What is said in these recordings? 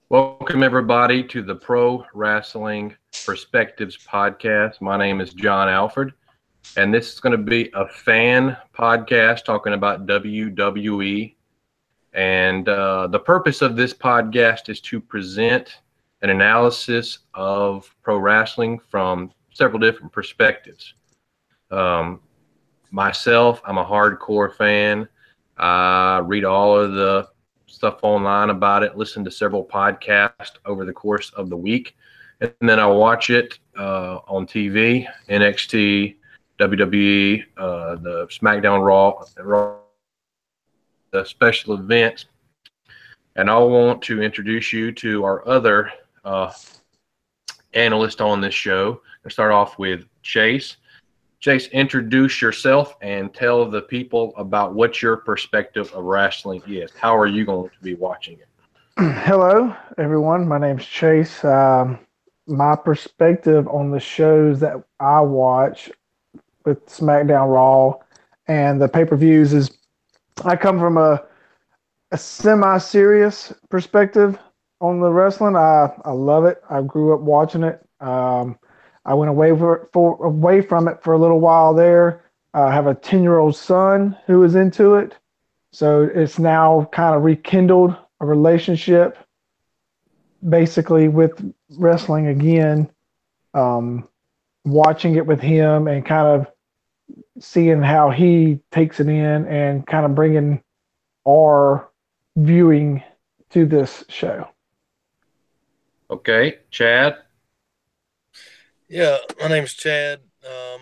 Welcome, everybody, to the Pro Wrestling Perspectives podcast. My name is John Alford, and this is going to be a fan podcast talking about WWE. And the purpose of this podcast is to present an analysis of pro wrestling from several different perspectives. Myself, I'm a hardcore fan. I read all of the stuff online about it, listen to several podcasts over the course of the week, and then I watch it on TV, NXT, WWE, the SmackDown, Raw, the special events. And I want to introduce you to our other analyst on this show. I'll start off with Chase. Chase, introduce yourself and tell the people about what your perspective of wrestling is. How are you going to be watching it? Hello, everyone. My name's Chase. My perspective on the shows that I watch with SmackDown, Raw, and the pay-per-views is I come from a semi-serious perspective on the wrestling. I love it. I grew up watching it. I went away from it for a little while there. I have a 10-year-old son who is into it. So it's now kind of rekindled a relationship basically with wrestling again, watching it with him and kind of seeing how he takes it in and kind of bringing our viewing to this show. Okay, Chad. Yeah, my name's Chad. I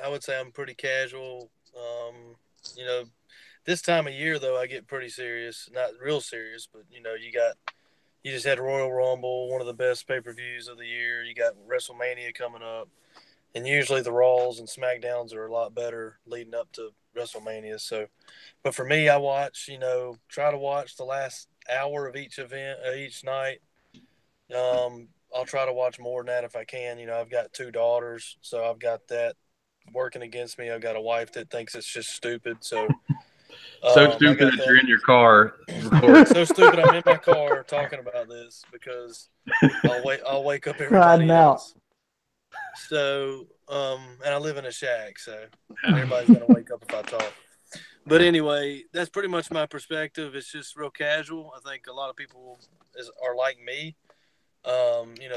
would say I'm pretty casual. This time of year though, I get pretty serious. Not real serious, but you just had Royal Rumble, one of the best pay-per-views of the year. You got WrestleMania coming up, and usually the Raws and SmackDowns are a lot better leading up to WrestleMania. So, but for me, I watch. Try to watch the last hour of each event, each night. I'll try to watch more than that if I can. I've got two daughters, so I've got that working against me. I've got a wife that thinks it's just stupid. So Stupid that you're in your car. So stupid I'm in my car talking about this because I'll wake up everybody else. So and I live in a shack, so everybody's gonna wake up if I talk. But anyway, that's pretty much my perspective. It's just real casual. I think a lot of people are like me.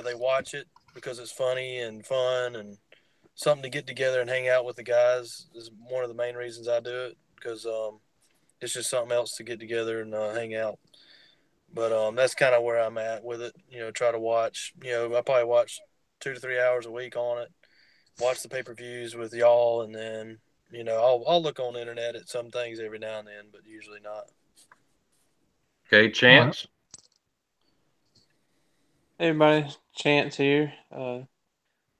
They watch it because it's funny and fun and something to get together and hang out with the guys is one of the main reasons I do it because it's just something else to get together and hang out. But that's kind of where I'm at with it. Try to watch. I probably watch 2 to 3 hours a week on it. Watch the pay-per-views with y'all, and then I'll look on the internet at some things every now and then, but usually not. Okay, Chance. Hey everybody, Chance here.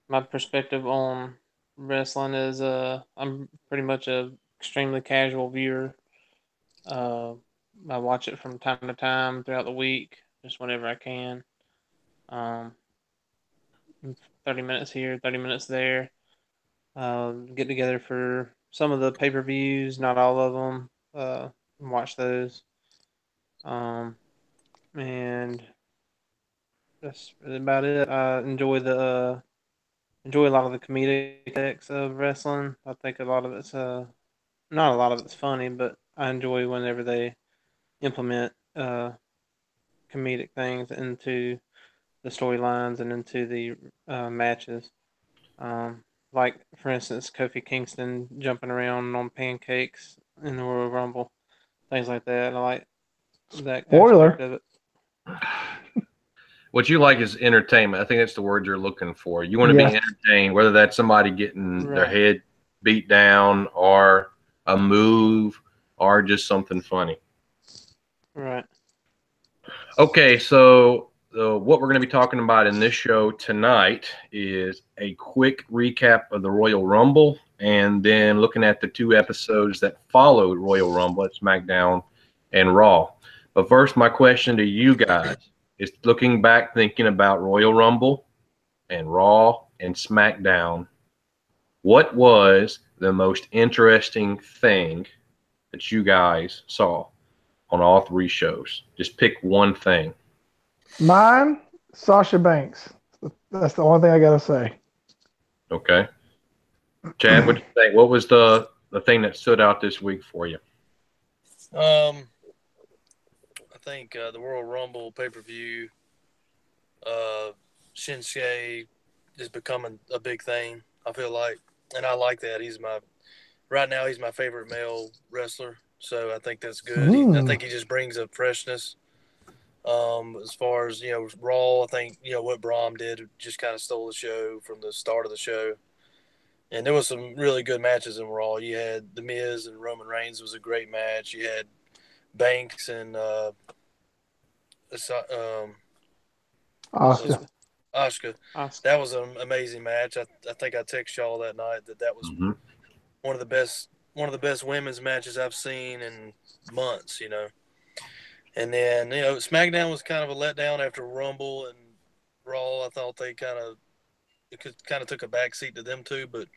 My perspective on wrestling is I'm pretty much a extremely casual viewer. I watch it from time to time throughout the week, just whenever I can. 30 minutes here, 30 minutes there. Get together for some of the pay-per-views, not all of them. Watch those. And that's really about it. I enjoy a lot of the comedic aspects of wrestling. I think a lot of it's not a lot of it's funny, but I enjoy whenever they implement comedic things into the storylines and into the matches. Like for instance, Kofi Kingston jumping around on pancakes in the Royal Rumble, things like that. I like that aspect of it. What you like is entertainment. I think that's the word you're looking for. You want to be entertained, whether that's somebody getting their head beat down or a move or just something funny. Right. Okay, so what we're going to be talking about in this show tonight is a quick recap of the Royal Rumble and then looking at the 2 episodes that followed Royal Rumble at SmackDown and Raw. But first, my question to you guys is looking back, thinking about Royal Rumble and Raw and SmackDown, what was the most interesting thing that you guys saw on all 3 shows? Just pick one thing. Mine, Sasha Banks. That's the only thing I gotta say. Okay. Chad, what do you think? What was the thing that stood out this week for you? I think the Royal Rumble pay-per-view, Shinsuke is becoming a big thing. I feel like, and I like that. Right now he's my favorite male wrestler. So I think that's good. I think he just brings a freshness. As far as, Raw, I think, what Braun did just kind of stole the show from the start of the show. And there was some really good matches in Raw. You had The Miz and Roman Reigns was a great match. You had Banks and Oscar. Asuka. That was an amazing match. I think I texted y'all that night that was one of the best women's matches I've seen in months. And then SmackDown was kind of a letdown after Rumble and Raw. I thought they kind of took a backseat to them too, but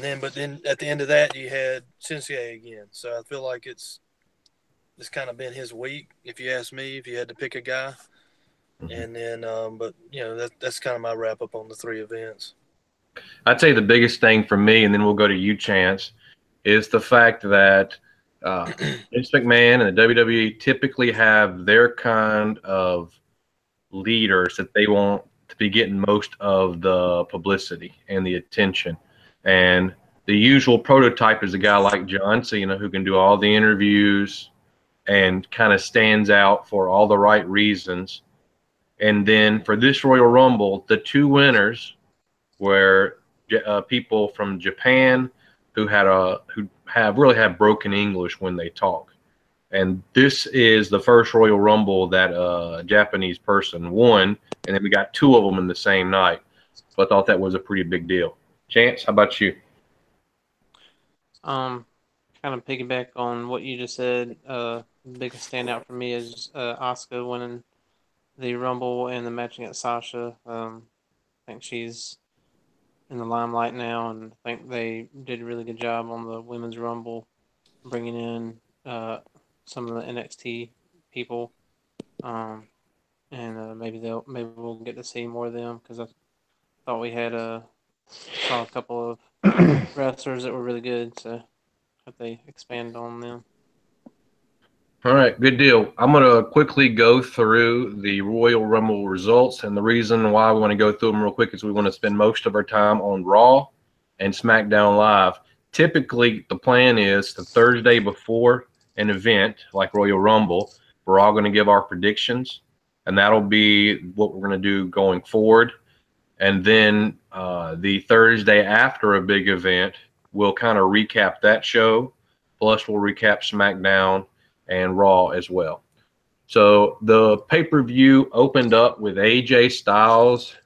then at the end of that you had Shinsuke again. So I feel like it's kind of been his week, if you ask me, if you had to pick a guy. And then, but that's kind of my wrap up on the 3 events. I'd say the biggest thing for me, and then we'll go to you, Chance, is the fact that Vince McMahon and the WWE typically have their kind of leaders that they want to be getting most of the publicity and the attention. And the usual prototype is a guy like John Cena, who can do all the interviews and kind of stands out for all the right reasons. And then for this Royal Rumble, the 2 winners were people from Japan who really have broken English when they talk. And this is the first Royal Rumble that a Japanese person won, and then we got 2 of them in the same night. So I thought that was a pretty big deal. Chance, how about you? Kind of piggyback on what you just said. The biggest standout for me is Asuka winning the Rumble and the match against Sasha. I think she's in the limelight now, and I think they did a really good job on the Women's Rumble, bringing in some of the NXT people, and maybe we'll get to see more of them, because I thought we saw a couple of wrestlers that were really good, so hope they expand on them. All right, good deal. I'm going to quickly go through the Royal Rumble results, and the reason why we want to go through them real quick is we want to spend most of our time on Raw and SmackDown Live. Typically, the plan is the Thursday before an event like Royal Rumble, we're all going to give our predictions, and that'll be what we're going to do going forward. And then the Thursday after a big event, we'll kind of recap that show, plus we'll recap SmackDown and Raw as well. So the pay-per-view opened up with AJ Styles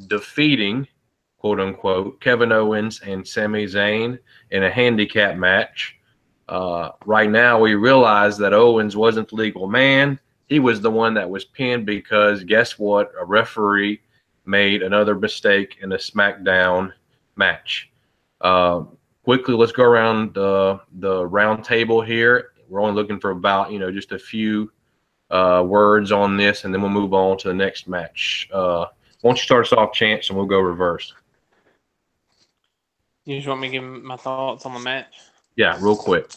defeating, quote unquote, Kevin Owens and Sami Zayn in a handicap match. Right now we realize that Owens wasn't the legal man. He was the one that was pinned because guess what? A referee made another mistake in a SmackDown match. Quickly, let's go around the round table here. We're only looking for about, just a few words on this, and then we'll move on to the next match. Why don't you start us off, Chance, and we'll go reverse. You just want me to give my thoughts on the match? Yeah, real quick.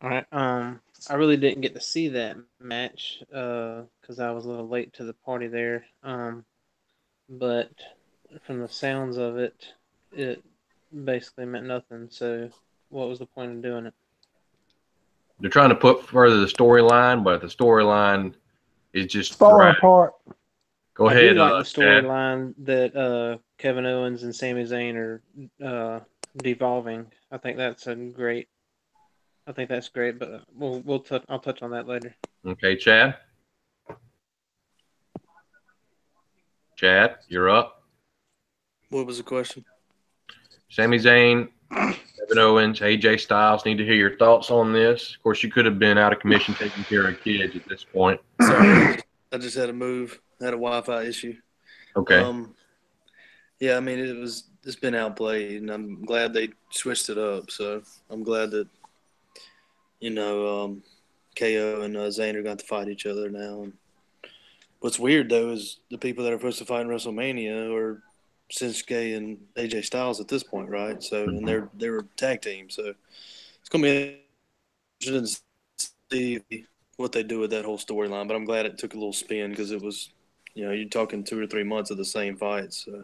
All right. I really didn't get to see that match because I was a little late to the party there. But from the sounds of it, it basically meant nothing. So what was the point of doing it? They're trying to put further the storyline, but the storyline is just falling apart. Go ahead. I do like the storyline that Kevin Owens and Sami Zayn are devolving. I think that's great, but I'll touch on that later. Okay, Chad. Chad, you're up. What was the question? Sami Zayn, Kevin Owens, AJ Styles. Need to hear your thoughts on this. Of course, you could have been out of commission taking care of kids at this point. Sorry, I just had to move. I had a Wi-Fi issue. Okay. Yeah, I mean it's been outplayed, and I'm glad they switched it up. So I'm glad that KO and Zayn are going to fight each other now. And What's weird though is the people that are supposed to fight in WrestleMania are Shinsuke and AJ Styles at this point, right? So, and they're a tag team, so it's gonna be interesting to see what they do with that whole storyline. But I'm glad it took a little spin because it was, you're talking 2 or 3 months of the same fight. So.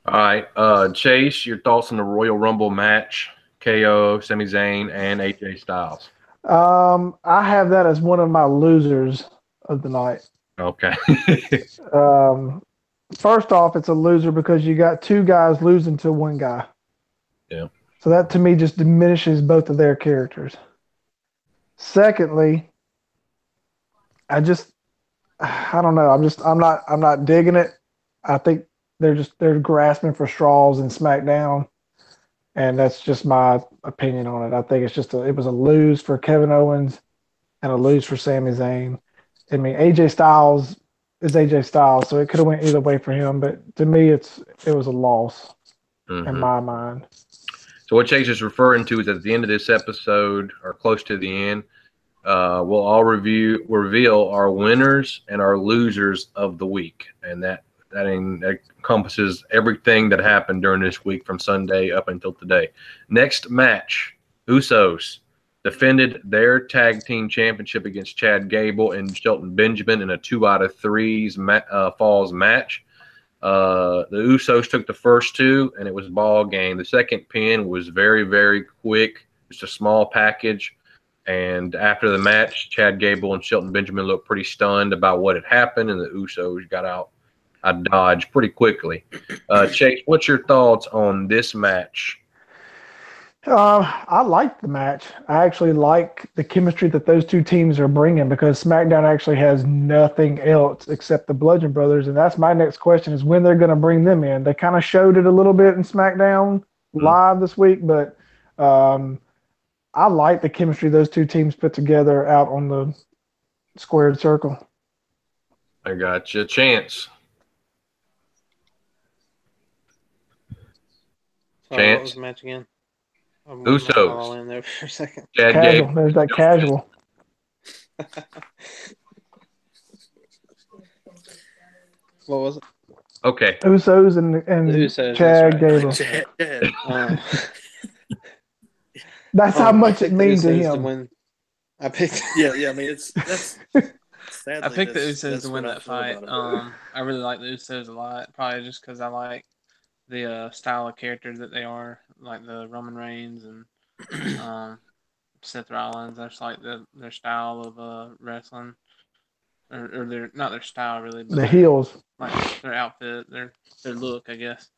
All right, Chase, your thoughts on the Royal Rumble match? KO, Sami Zayn, and AJ Styles. I have that as one of my losers of the night. Okay. First off, it's a loser because you got two guys losing to one guy. Yeah. So that to me just diminishes both of their characters. Secondly, I don't know. I'm not digging it. I think they're grasping for straws in SmackDown, and that's just my opinion on it. I think it was a lose for Kevin Owens and a lose for Sami Zayn. I mean, AJ Styles is AJ Styles, so it could have went either way for him. But to me, it was a loss in my mind. So what Chase is referring to is at the end of this episode, or close to the end, we'll all reveal our winners and our losers of the week, and that encompasses everything that happened during this week from Sunday up until today. Next match, Usos defended their tag team championship against Chad Gable and Shelton Benjamin in a 2 out of 3 falls match. The Usos took the first 2, and it was ball game. The second pin was very, very quick. Just a small package. And after the match, Chad Gable and Shelton Benjamin looked pretty stunned about what had happened, and the Usos got out of Dodge pretty quickly. Chase, what's your thoughts on this match? I like the match. I actually like the chemistry that those two teams are bringing because SmackDown actually has nothing else except the Bludgeon Brothers, and that's my next question: is when they're going to bring them in. They kind of showed it a little bit in SmackDown live this week, but I like the chemistry those two teams put together out on the squared circle. I got you. Chance. Sorry, what was the match again? Usos. In there for a second. Casual. There's that casual. What was it? Okay. Usos and Usos, Chad right. Gable. That's how much it means to him. I picked. Yeah. I mean, that's. Sadly, I picked the Usos to win that fight. I really like the Usos a lot, probably just because I like the style of character that they are, like the Roman Reigns and Seth Rollins. I just like their style of wrestling, or their not their style really, but the heels, like their outfit, their look, I guess.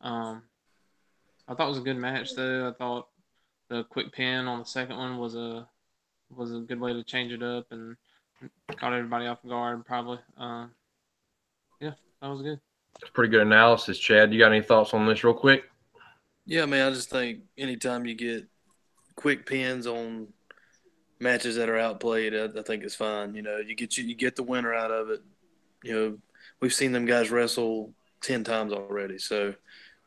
I thought it was a good match though. I thought the quick pin on the second one was a good way to change it up and caught everybody off guard. Probably, yeah, that was good. It's pretty good analysis, Chad. You got any thoughts on this real quick? Yeah, man, I just think anytime you get quick pins on matches that are outplayed, I think it's fine. You get the winner out of it. We've seen them guys wrestle 10 times already. So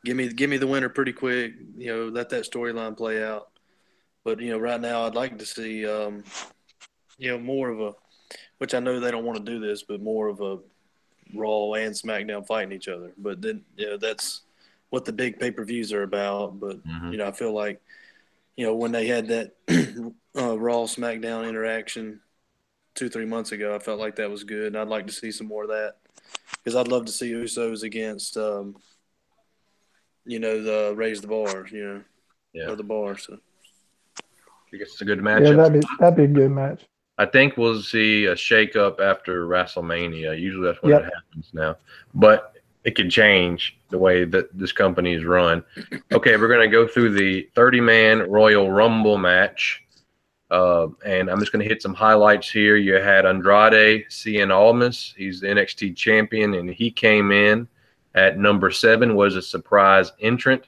give me the winner pretty quick. Let that storyline play out. But right now I'd like to see more of a, which I know they don't want to do this, but more of a Raw and SmackDown fighting each other. But then that's what the big pay-per-views are about. But I feel like when they had that Raw SmackDown interaction 2-3 months ago, I felt like that was good, and I'd like to see some more of that because I'd love to see Usos against the Raise the Bar, or the Bar. So I guess it's a good matchup. Yeah, that'd be a good match. I think we'll see a shake-up after WrestleMania. Usually that's when it happens now. But it can change the way that this company is run. Okay, we're going to go through the 30-man Royal Rumble match. And I'm just going to hit some highlights here. You had Andrade Cien Almas. He's the NXT champion, and he came in at number 7, was a surprise entrant.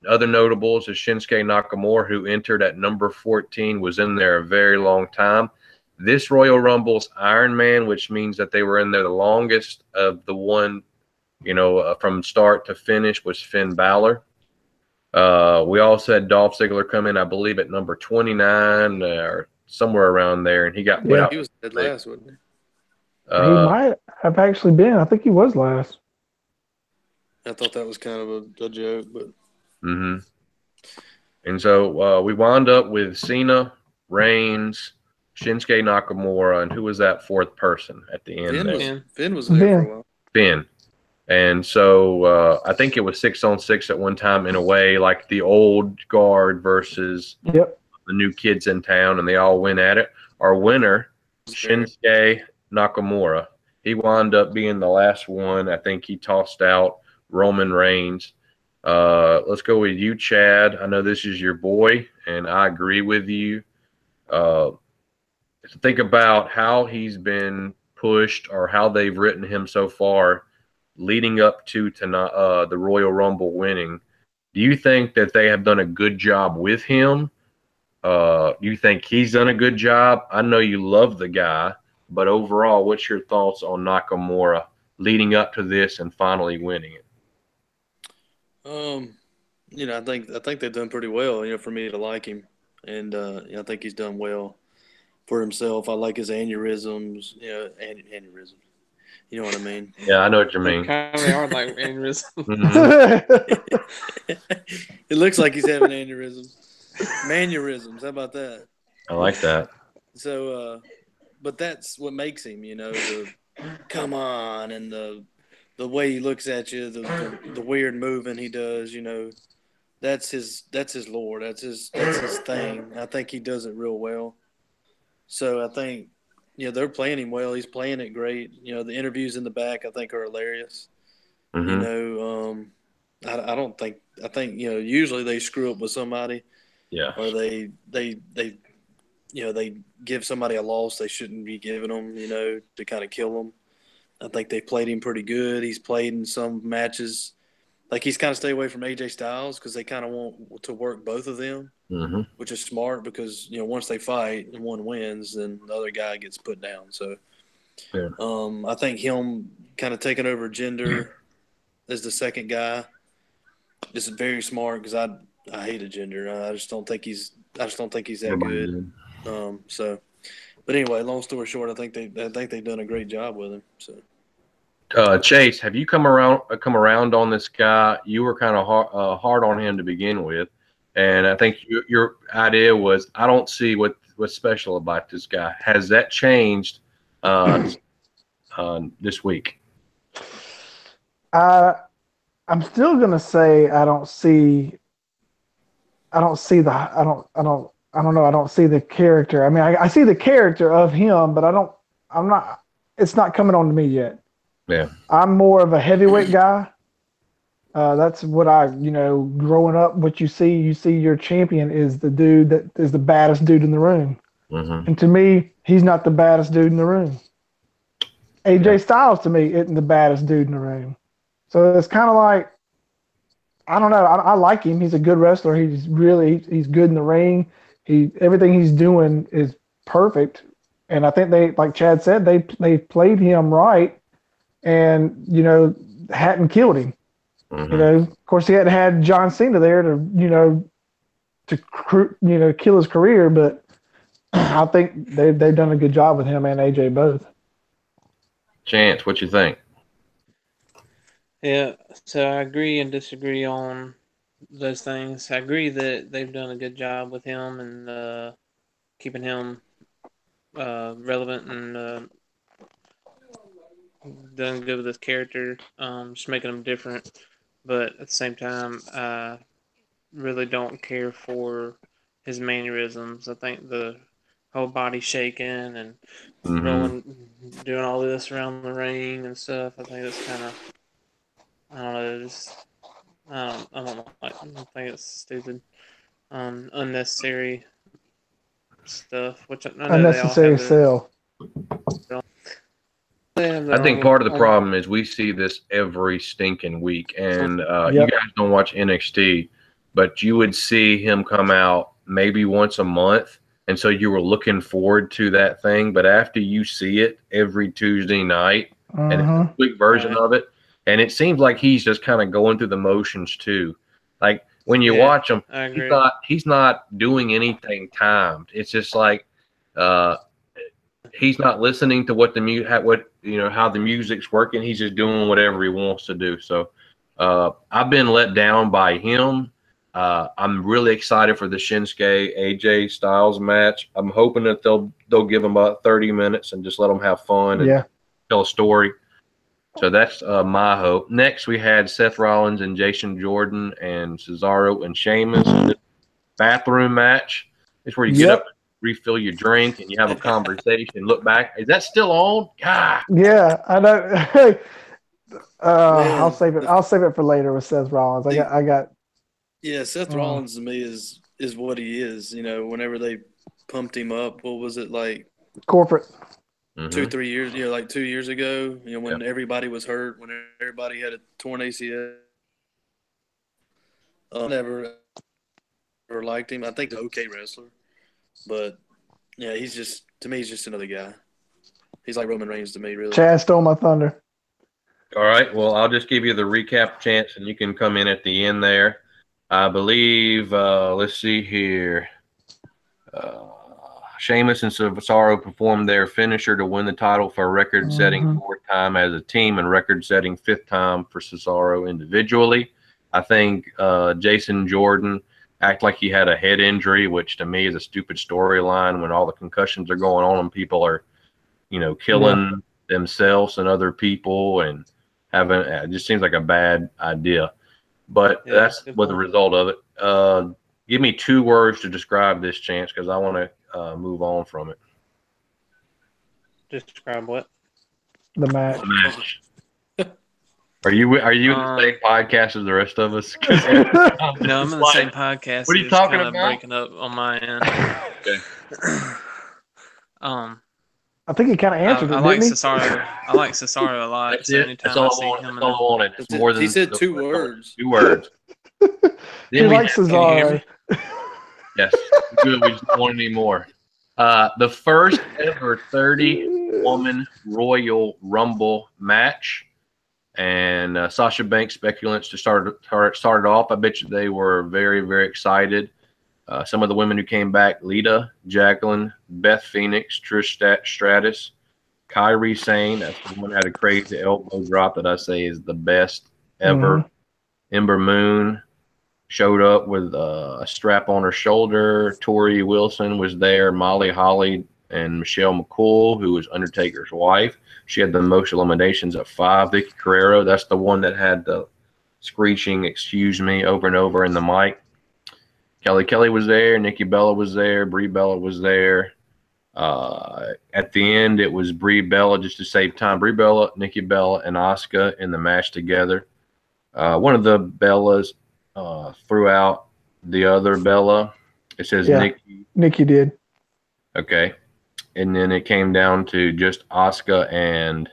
Other notables is Shinsuke Nakamura, who entered at number 14, was in there a very long time. This Royal Rumble's Iron Man, which means that they were in there the longest of the one, from start to finish, was Finn Balor. We also had Dolph Ziggler come in, I believe, at number 29 or somewhere around there, and he got put out. He was dead last, wasn't he? He might have actually been. I think he was last. I thought that was kind of a joke, but. Mm-hmm. And so we wound up with Cena, Reigns, Shinsuke Nakamura, and who was that fourth person at the end? Finn was there for a while. Finn. And so I think it was 6-on-6 at one time in a way, like the old guard versus the new kids in town, and they all went at it. Our winner, Shinsuke Nakamura, he wound up being the last one. I think he tossed out Roman Reigns. Let's go with you, Chad. I know this is your boy, and I agree with you. Think about how he's been pushed or how they've written him so far leading up to tonight, the Royal Rumble winning. Do you think that they have done a good job with him? Do you think he's done a good job? I know you love the guy, but overall, what's your thoughts on Nakamura leading up to this and finally winning it? I think they've done pretty well, for me to like him. And I think he's done well for himself. I like his aneurysms, aneurysms. You know what I mean? Yeah, I know what you mean. Kind of are like aneurysms. It looks like he's having aneurysms. Mannerisms, how about that? I like that. So, but that's what makes him, the come on and the way he looks at you, the weird moving he does, that's his lore. That's his thing. I think he does it real well. So I think, they're playing him well. He's playing it great. The interviews in the back I think are hilarious. Mm-hmm. I think usually they screw up with somebody. Yeah. Or they give somebody a loss they shouldn't be giving them, to kind of kill them. I think they played him pretty good. He's played in some matches. Like he's kind of stay away from AJ Styles because they kind of want to work both of them, which is smart because, once they fight and one wins, then the other guy gets put down. So I think him kind of taking over Jinder as the second guy is very smart because I hate a Jinder. I just don't think he's that good. But anyway, long story short, I think they've done a great job with him. So. Chase, have you come around on this guy? You were kind of hard on him to begin with, and I think your idea was I don't see what's special about this guy. Has that changed this week? I'm still gonna say I don't see the character. I mean, I see the character of him, but it's not coming on to me yet. Yeah. I'm more of a heavyweight guy. That's what growing up, what you see your champion is the dude that is the baddest dude in the room. Mm-hmm. And to me, he's not the baddest dude in the room. AJ Styles to me isn't the baddest dude in the room. So it's kind of like, I don't know. I like him. He's a good wrestler. He's good in the ring. Everything he's doing is perfect. And I think like Chad said, they played him right. And hadn't killed him. Mm-hmm. Of course he hadn't had John Cena there to kill his career, but I think they've done a good job with him and AJ both. Chance, what you think? Yeah, so I agree and disagree on those things. I agree that they've done a good job with him and keeping him relevant and done good with his character, just making him different. But at the same time, I really don't care for his mannerisms. I think the whole body shaking and rolling, doing all this around the ring and stuff, I think it's kind of, I don't know, I don't know. I think it's stupid, unnecessary stuff. Which I know unnecessary sell. I think part of the problem is we see this every stinking week, and you guys don't watch NXT, but you would see him come out maybe once a month, and so you were looking forward to that thing. But after you see it every Tuesday night, and it's a quick version of it, and it seems like he's just kind of going through the motions too. Like when you watch him, he's not doing anything timed. It's just like he's not listening to what how the music's working. He's just doing whatever he wants to do. So I've been let down by him. I'm really excited for the Shinsuke AJ Styles match. I'm hoping that they'll give him about 30 minutes and just let them have fun and tell a story. So that's my hope. Next, we had Seth Rollins and Jason Jordan and Cesaro and Sheamus. This bathroom match. It's where you get up, refill your drink, and you have a conversation. Look back. Is that still on? God. Yeah, I know. I'll save it. I'll save it for later with Seth Rollins. I got. Yeah, Seth Rollins to me is what he is. You know, whenever they pumped him up, what was it like? Corporate. 2-3 years, like 2 years ago, when everybody was hurt, when everybody had a torn ACL. Never liked him. I think he's an okay wrestler, but yeah, he's just another guy. He's like Roman Reigns to me, really. Chad stole my thunder. All right, well, I'll just give you the recap chance, and you can come in at the end there. I believe, let's see here. Sheamus and Cesaro performed their finisher to win the title for a record-setting 4th time as a team and record-setting 5th time for Cesaro individually. I think Jason Jordan acted like he had a head injury, which to me is a stupid storyline when all the concussions are going on and people are, killing themselves and other people and it just seems like a bad idea. But that's what the result of it. Give me 2 words to describe this, Chance, because I want to move on from it. Describe what? The match. Are you in the same podcast as the rest of us? No, I'm in the same podcast. What are you talking about? Breaking up on my end. Okay. I think he kind of answered it. I like Cesaro. I like Cesaro a lot. That's it. That's all I wanted. It's more than he said 2 words. 2 words. He likes Cesaro. Yes. Good. We just want any more. The first ever 30-woman Royal Rumble match. And Sasha Banks speculants to started off. I bet you they were very, very excited. Some of the women who came back: Lita, Jacqueline, Beth Phoenix, Trish Stratus, Kairi Sane. That's the one that had a crazy elbow drop that I say is the best ever. Ember Moon showed up with a strap on her shoulder. Tori Wilson was there. Molly Holly and Michelle McCool, who was Undertaker's wife. She had the most eliminations at 5. Vicky Guerrero, that's the one that had the screeching "excuse me" over and over in the mic. Kelly was there. Nikki Bella was there. Brie Bella was there. At the end, it was Brie Bella just to save time. Brie Bella, Nikki Bella, and Asuka in the match together. One of the Bellas threw out the other Bella. It says Nikki. Nikki did. Okay. And then it came down to just Asuka and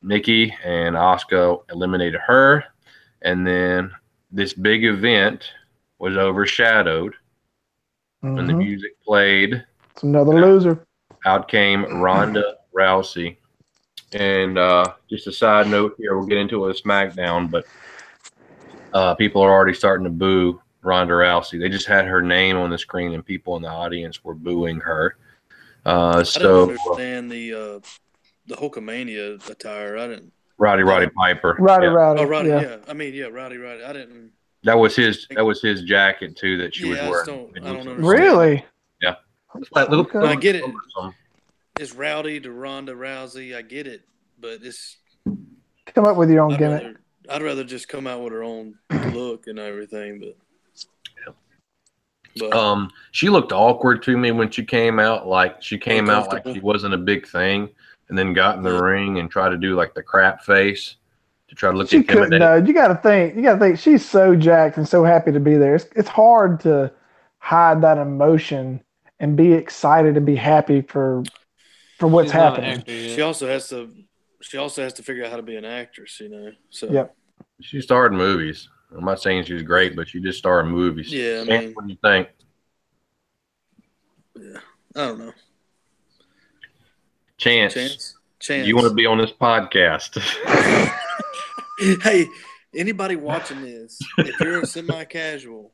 Nikki, and Asuka eliminated her. And then this big event was overshadowed when the music played. It's another loser. Out came Ronda Rousey. And just a side note here, we'll get into a SmackDown, but people are already starting to boo Ronda Rousey. They just had her name on the screen, and people in the audience were booing her. I don't understand the Hulkamania attire. I didn't. Roddy Piper. Roddy. Oh, Roddy. Yeah. I mean, Roddy. I didn't. That was his jacket too that she was wearing. I don't understand. Really? Yeah. I get it. It's Rowdy to Ronda Rousey. I get it, but it's. Come up with your own gimmick. I'd rather just come out with her own look and everything, but. She looked awkward to me when she came out. Like she came out like she wasn't a big thing, and then got in the ring and tried to do like the crap face to try to look intimidating. No, you got to think. She's so jacked and so happy to be there. It's hard to hide that emotion and be excited and be happy for what's happening. She also has to figure out how to be an actress, So yep. She starred in movies. I'm not saying she's great, but she just starred in movies. Yeah, I mean, what do you think? Yeah, I don't know. Chance. You want to be on this podcast? Hey, anybody watching this, if you're a semi-casual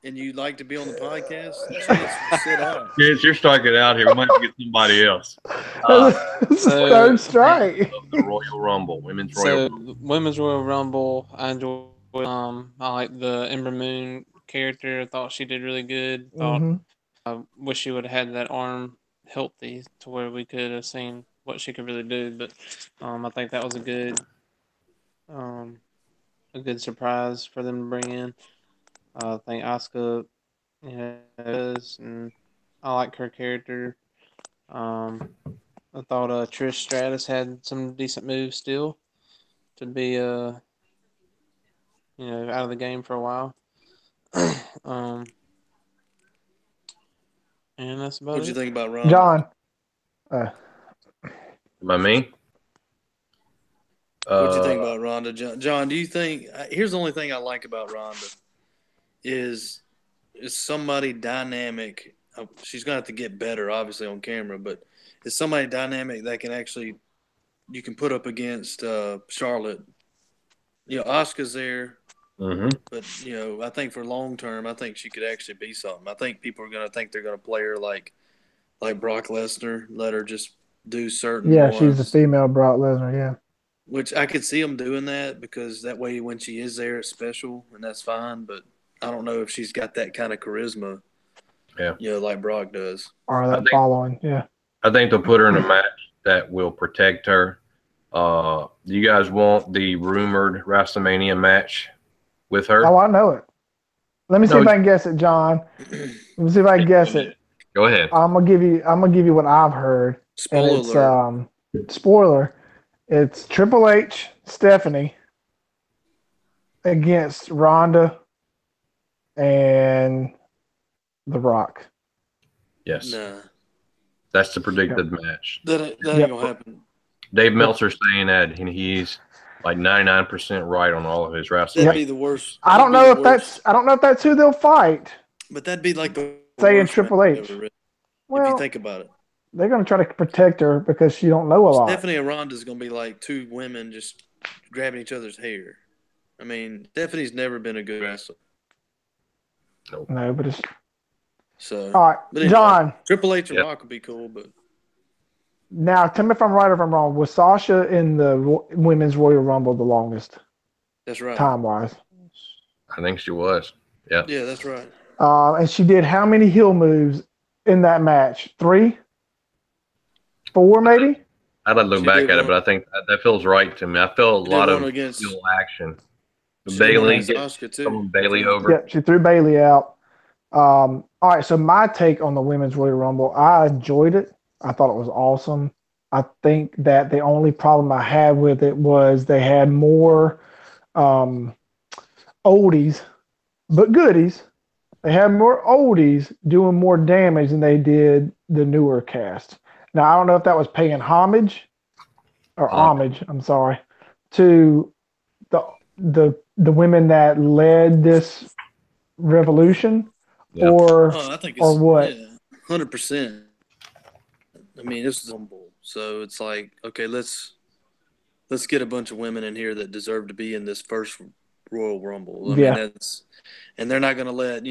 and you'd like to be on the podcast, chance, sit out. Yes, you're striking out here. We might have to get somebody else. Third strike. The Royal Rumble, Women's Royal Rumble. the Women's Royal Rumble, I enjoyed. I like the Ember Moon character. I thought she did really good. I wish she would have had that arm healthy to where we could have seen what she could really do. But I think that was a good surprise for them to bring in. I think Asuka, does, and I like her character. I thought Trish Stratus had some decent moves still to be out of the game for a while. And that's about What'd it. you think about Ronda? John. By me? What'd you think about Ronda? John, do you think – here's the only thing I like about Ronda is somebody dynamic. She's going to have to get better, obviously, on camera, but is somebody dynamic that can actually – you can put up against Charlotte. Asuka's there. Mm-hmm. But, I think for long term, I think she could actually be something. I think people are going to think they're going to play her like Brock Lesnar, let her just do certain ones. She's a female Brock Lesnar, yeah. Which I could see them doing that because that way when she is there, it's special, and that's fine. But I don't know if she's got that kind of charisma, like Brock does. Or that following, yeah. I think they'll put her in a match that will protect her. Do you guys want the rumored WrestleMania match with her? Oh, I know it. Let me see if I can guess it, John. Let me see if I can guess it. Go ahead. I'm gonna give you what I've heard. Spoiler. Spoiler. It's Triple H, Stephanie against Ronda and The Rock. Yes. Nah. That's the predicted match. That ain't gonna happen. Dave Meltzer's saying that, and he's like 99% right on all of his wrestling. That'd be the worst. I don't know if that's who they'll fight. But that'd be like the saying Triple H. Well, if you think about it. They're going to try to protect her because she don't know a lot. Stephanie and Ronda's going to be like two women just grabbing each other's hair. I mean, Stephanie's never been a good wrestler. Nope. No, but it's so. All right, anyway, John. Triple H and Rock would be cool, but now tell me if I'm right or if I'm wrong. Was Sasha in the Women's Royal Rumble the longest? That's right. Time wise, I think she was. Yeah. Yeah, that's right. And she did how many heel moves in that match? 3? 4 maybe? I'd have to look back at it, but I think that feels right to me. I felt a lot of heel action. Bailey Bailey over. Yep, she threw Bailey out. All right, so my take on the Women's Royal Rumble, I enjoyed it. I thought it was awesome. I think that the only problem I had with it was they had more oldies, but goodies. They had more oldies doing more damage than they did the newer cast. Now, I don't know if that was paying homage, I'm sorry, to the women that led this revolution, or what? Yeah, 100%. I mean, this is humble, so it's like, okay, let's get a bunch of women in here that deserve to be in this first Royal Rumble. I mean, and they're not going to let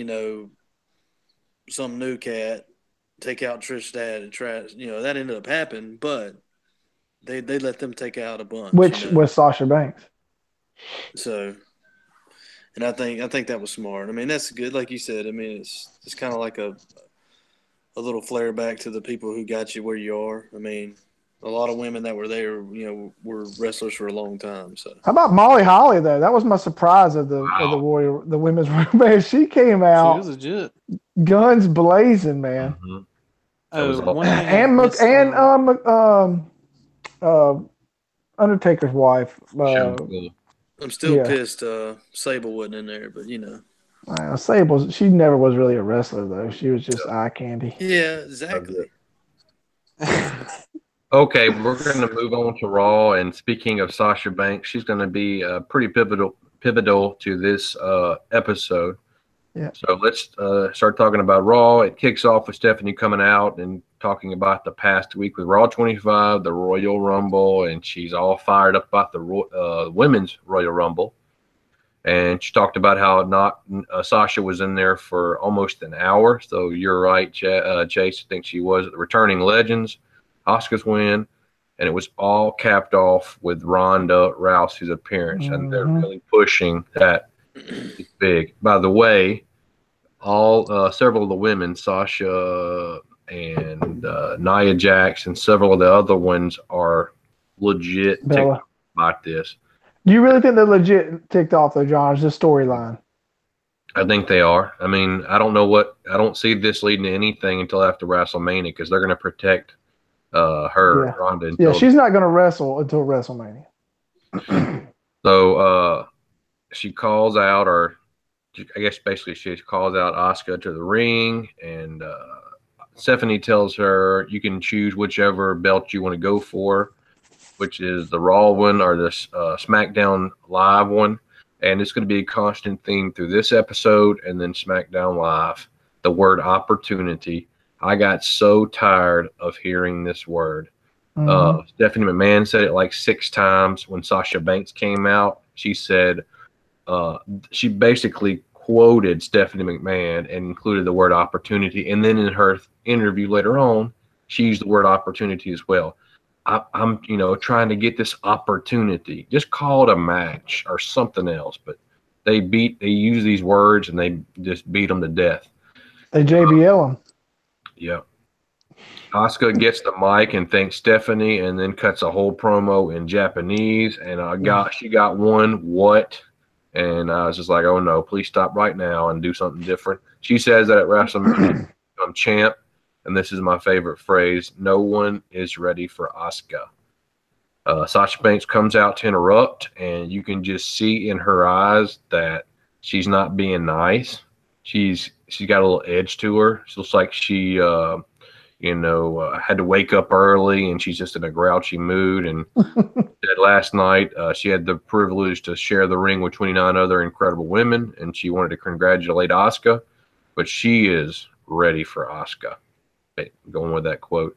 some new cat take out Trish Stratus and trash. That ended up happening, but they let them take out a bunch. Which was Sasha Banks. So, and I think that was smart. I mean, that's good, like you said. I mean, it's kind of like a little flare back to the people who got you where you are. I mean, a lot of women that were there, were wrestlers for a long time. So, how about Molly Holly though? That was my surprise of the women's man. She came out. She was legit. Guns blazing, man. Mm-hmm. Undertaker's wife. I'm still pissed Sable wasn't in there, but Sable, she never was really a wrestler though. She was just eye candy. Yeah, exactly. Okay, we're going to move on to Raw. And speaking of Sasha Banks, she's going to be pretty pivotal to this episode. Yeah. So let's start talking about Raw. It kicks off with Stephanie coming out and talking about the past week with Raw 25, the Royal Rumble, and she's all fired up about the Women's Royal Rumble. And she talked about how not Sasha was in there for almost an hour. So you're right, Chase. I think she was returning legends, Asuka's win, and it was all capped off with Ronda Rousey's appearance, and they're really pushing that. It's big. By the way, all several of the women, Sasha and Nia Jax, and several of the other ones are legit Bella. about this. Do you really think they're legit ticked off though, John? It's just storyline. I think they are. I mean, I don't see this leading to anything until after WrestleMania because they're going to protect her, Ronda. Yeah, she's not going to wrestle until WrestleMania. So she calls out, or I guess basically she calls out Asuka to the ring, and Stephanie tells her you can choose whichever belt you want to go for, which is the Raw one or the SmackDown Live one. And it's going to be a constant theme through this episode and then SmackDown Live. The word opportunity. I got so tired of hearing this word. Stephanie McMahon said it like 6 times when Sasha Banks came out. She said, she basically quoted Stephanie McMahon and included the word opportunity. And then in her interview later on, she used the word opportunity as well. I'm trying to get this opportunity. Just call it a match or something else. But they use these words and they just beat them to death. They JBL them. Yeah. Asuka gets the mic and thanks Stephanie, and then cuts a whole promo in Japanese. And she got one what? And I was just like, oh no, please stop right now and do something different. She says that at WrestleMania, I'm champ. And this is my favorite phrase: no one is ready for Asuka. Sasha Banks comes out to interrupt, and you can just see in her eyes that she's not being nice. She's got a little edge to her. It looks like she, had to wake up early, and she's just in a grouchy mood. And said last night she had the privilege to share the ring with 29 other incredible women, and she wanted to congratulate Asuka, but she is ready for Asuka. Going with that quote,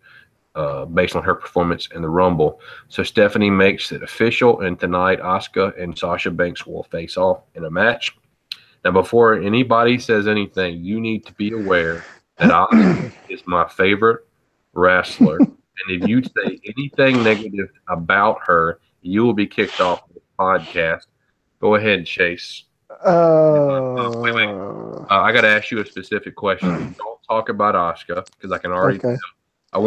based on her performance in the Rumble. So Stephanie makes it official, and tonight Asuka and Sasha Banks will face off in a match. Now, before anybody says anything, you need to be aware that Asuka is my favorite wrestler. And if you say anything negative about her, you will be kicked off the podcast. Go ahead, Chase. Wait. I got to ask you a specific question. Don't talk about Asuka because I can already tell. I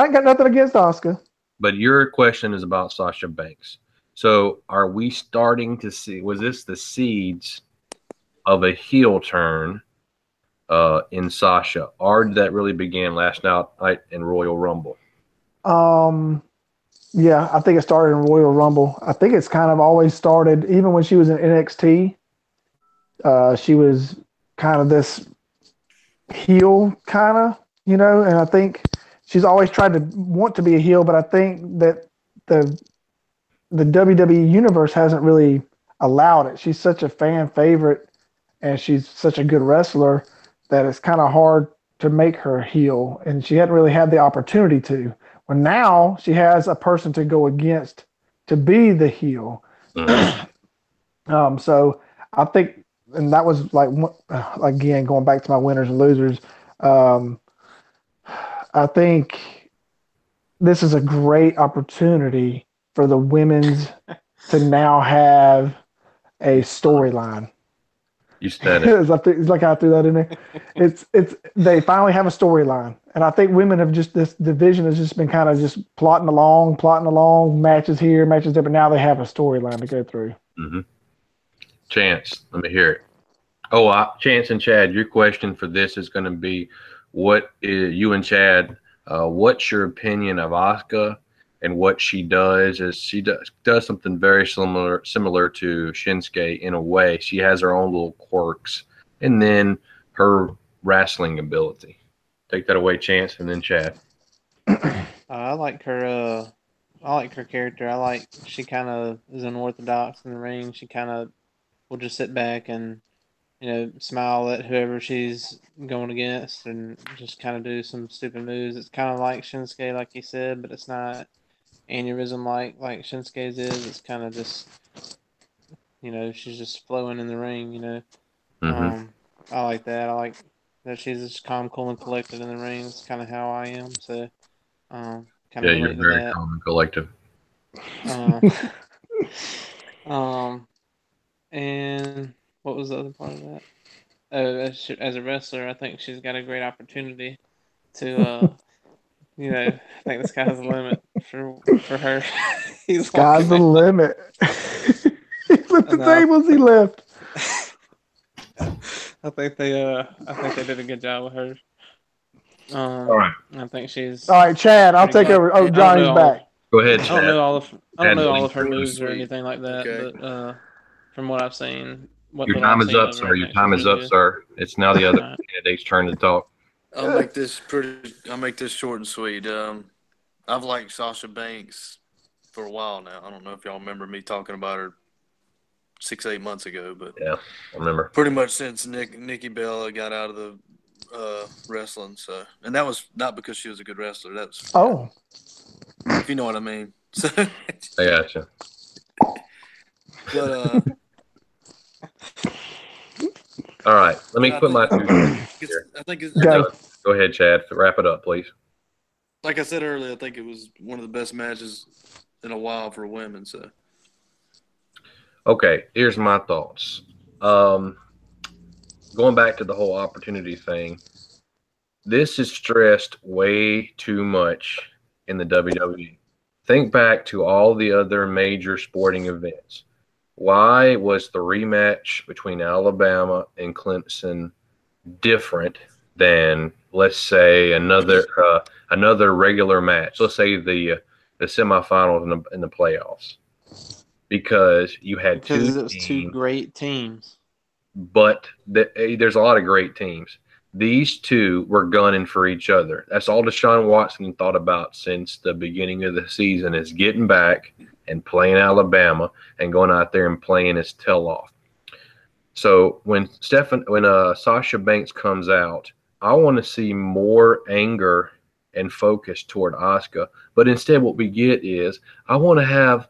ain't got nothing against Asuka. But your question is about Sasha Banks. So are we starting to see, was this the seeds of a heel turn in Sasha, or did that really begin last night in Royal Rumble? Yeah, I think it started in Royal Rumble. I think it's kind of always started, even when she was in NXT. She was kind of this heel, and I think she's always tried to want to be a heel, but I think that the WWE universe hasn't really allowed it. She's such a fan favorite, and she's such a good wrestler that it's kind of hard to make her heel, and she hadn't really had the opportunity to. Well, now she has a person to go against to be the heel. So I think, and that was like, again, going back to my winners and losers, I think this is a great opportunity for the women's to now have a storyline. You said it. It's like I threw that in there. They finally have a storyline, and I think women have this division has just been kind of just plotting along, matches here, matches there, but now they have a storyline to go through. Mm-hmm. Chance, let me hear it. Oh, Chance and Chad, your question for this is going to be, what is you and Chad? What's your opinion of Asuka and what she does? Is she does something very similar to Shinsuke in a way. She has her own little quirks, and then her wrestling ability. Take that away, Chance, and then Chad. I like her. I like her character. She kind of is unorthodox in the ring. She kind of will just sit back and smile at whoever she's going against and just kind of do some stupid moves. It's kind of like Shinsuke, like you said, but it's not aneurysm like Shinsuke's is. It's kind of just she's just flowing in the ring. Mm-hmm. I like that. I like that she's just calm, cool, and collected in the ring. It's kind of how I am. So, kind Yeah, of you're relate to very that. calm and collective. Um, um, and what was the other part of that? Oh, as a wrestler, I think she's got a great opportunity to, I think the sky's the limit for her. He's Sky's walking the out. limit. He flipped the No, tables. He left. I think they did a good job with her. All right. I think she's All right, Chad. I'll pretty take good. over. Oh, I don't know Johnny's back. Go ahead, I Chad. don't know all of her Chad, moves or Sweet. anything like that, Okay. but from what I've seen, what your little time I've is seen up, of her, sir. I Your think she's time is really up, good. sir. It's now the other All right. candidate's turn to talk. I'll make this short and sweet. I've liked Sasha Banks for a while now. I don't know if y'all remember me talking about her 6-8 months ago, but Yeah, I remember. pretty much since Nikki Bella got out of the wrestling. So, and that was not because she was a good wrestler. That's Oh, if you know what I mean. So, I gotcha. but All right, let me I put my think, two cents here. go. Go ahead, Chad. Wrap it up, please. like I said earlier, I think it was one of the best matches in a while for women. So, Okay, here's my thoughts. Going back to the whole opportunity thing, this is stressed way too much in the WWE. Think back to all the other major sporting events. Why was the rematch between Alabama and Clemson different than, let's say, another regular match? Let's say the semifinals and the playoffs, because you had two Because it was two teams, great teams. but there's a lot of great teams. These two were gunning for each other. That's all Deshaun Watson thought about since the beginning of the season, is getting back and playing Alabama and going out there and playing his tail off. So when Sasha Banks comes out, I want to see more anger and focus toward Asuka. But instead, what we get is, I want to have